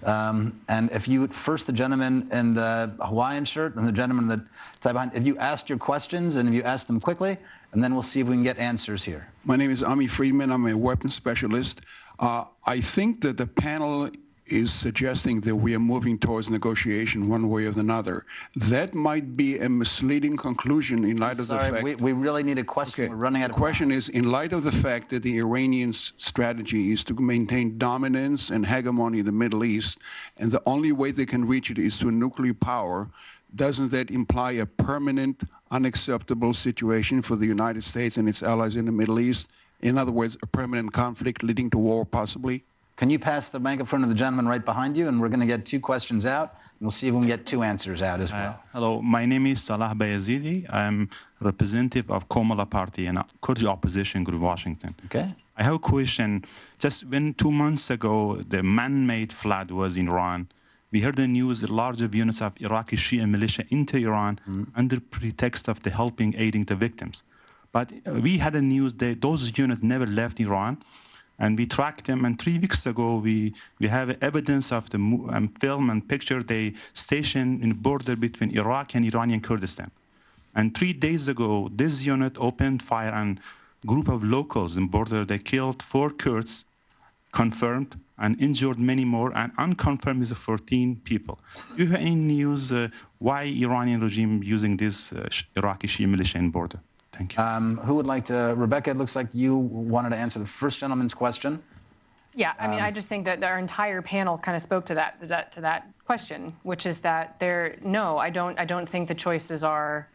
And if you, first the gentleman in the Hawaiian shirt and the gentleman in the tie behind, if you ask your questions and if you ask them quickly, and then we'll see if we can get answers here. My name is Ami Friedman. I'm a weapons specialist. I think that the panel is suggesting that we are moving towards negotiation one way or another. That might be a misleading conclusion in light of the fact... we really need a question. Okay. We're running out of time. The question is, in light of the fact that the Iranian strategy is to maintain dominance and hegemony in the Middle East, and the only way they can reach it is through nuclear power, doesn't that imply a permanent, unacceptable situation for the United States and its allies in the Middle East? In other words, a permanent conflict leading to war, possibly? Can you pass the microphone to the gentleman right behind you? And we're going to get 2 questions out, and we'll see if we can get 2 answers out as well. Hello, my name is Salah Bayazidi. I'm representative of Komala Party and a Kurd opposition group in Washington. Okay. I have a question. Just when 2 months ago, the man-made flood was in Iran, we heard the news that large units of Iraqi Shia militia into Iran under pretext of the aiding the victims. But we had a news that those units never left Iran. And we tracked them, and 3 weeks ago, we have evidence of the film and picture they stationed in the border between Iraq and Iranian Kurdistan. And 3 days ago, this unit opened fire on a group of locals in border. They killed 4 Kurds, confirmed, and injured many more, and unconfirmed is 14 people. Do you have any news why Iranian regime using this Iraqi Shia militia in border? Thank you. Who would like to, Rebecca, it looks like you wanted to answer the first gentleman's question. Yeah, I mean, I just think that our entire panel kind of spoke to that question, which is that I don't think the choices are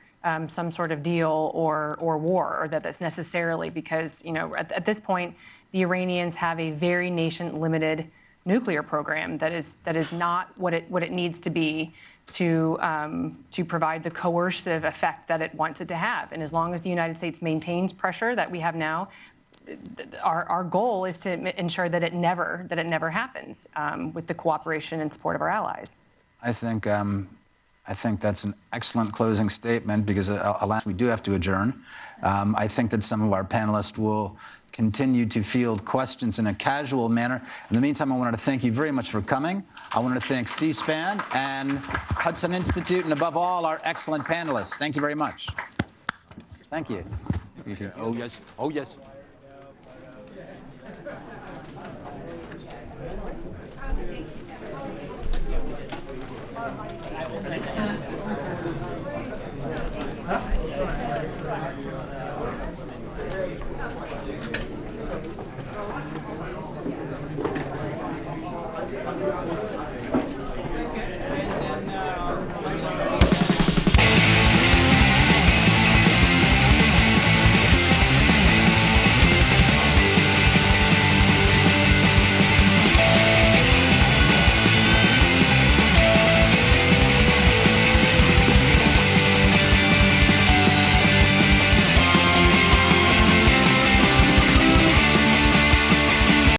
some sort of deal or war, or that that's necessarily because, at this point, the Iranians have a very nation-limited nuclear program that is not what it needs to be to provide the coercive effect that it wants it to have. And as long as the United States maintains pressure that we have now, our goal is to ensure that it never happens with the cooperation and support of our allies. I think that's an excellent closing statement because, alas, we do have to adjourn. I think that some of our panelists will continue to field questions in a casual manner. In the meantime, I wanted to thank you very much for coming. I wanted to thank C-SPAN and Hudson Institute, and above all, our excellent panelists. Thank you very much. Thank you. Oh, yes. Oh, yes. Thank you.